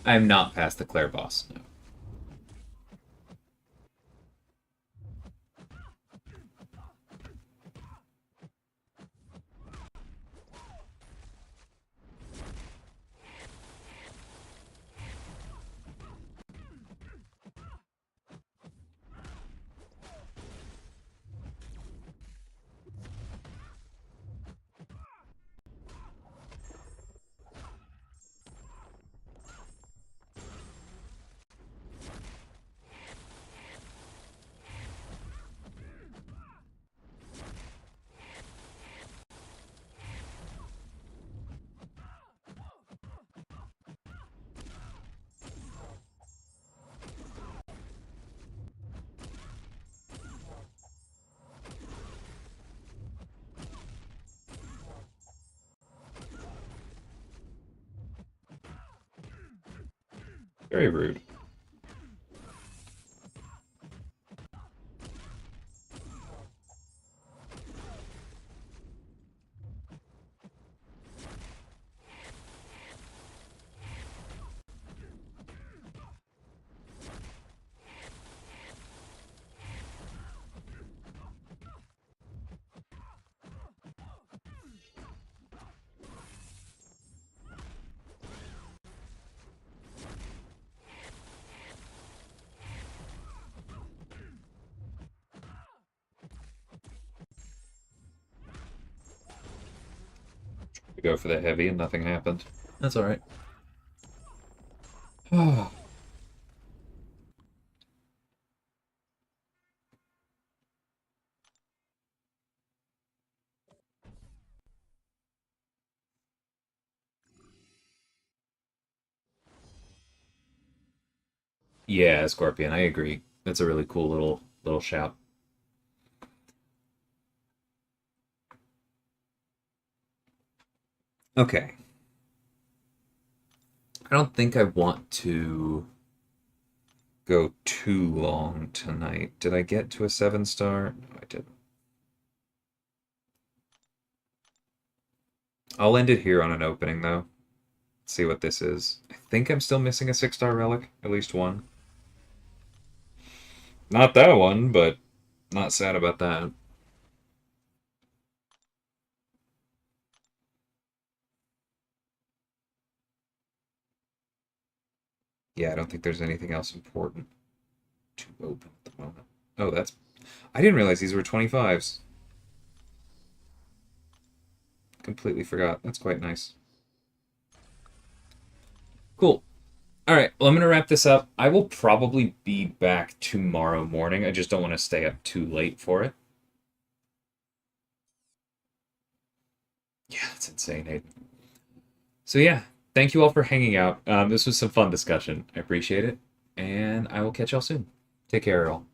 I'm not past the Claire boss, no. Very rude. We go for the heavy and nothing happened. That's alright. Yeah, Scorpion, I agree. That's a really cool little shout. Okay. I don't think I want to go too long tonight. Did I get to a 7-star? No, I didn't. I'll end it here on an opening, though. See what this is. I think I'm still missing a 6-star relic. At least one. Not that one, but Not sad about that. Yeah, I don't think there's anything else important to open at the moment. Oh, that's... I didn't realize these were 25s. Completely forgot. That's quite nice. Cool. All right, well, I'm going to wrap this up. I will probably be back tomorrow morning. I just don't want to stay up too late for it. Yeah, that's insane, Hayden. So, yeah, thank you all for hanging out. This was some fun discussion. I appreciate it. And I will catch y'all soon. Take care, all.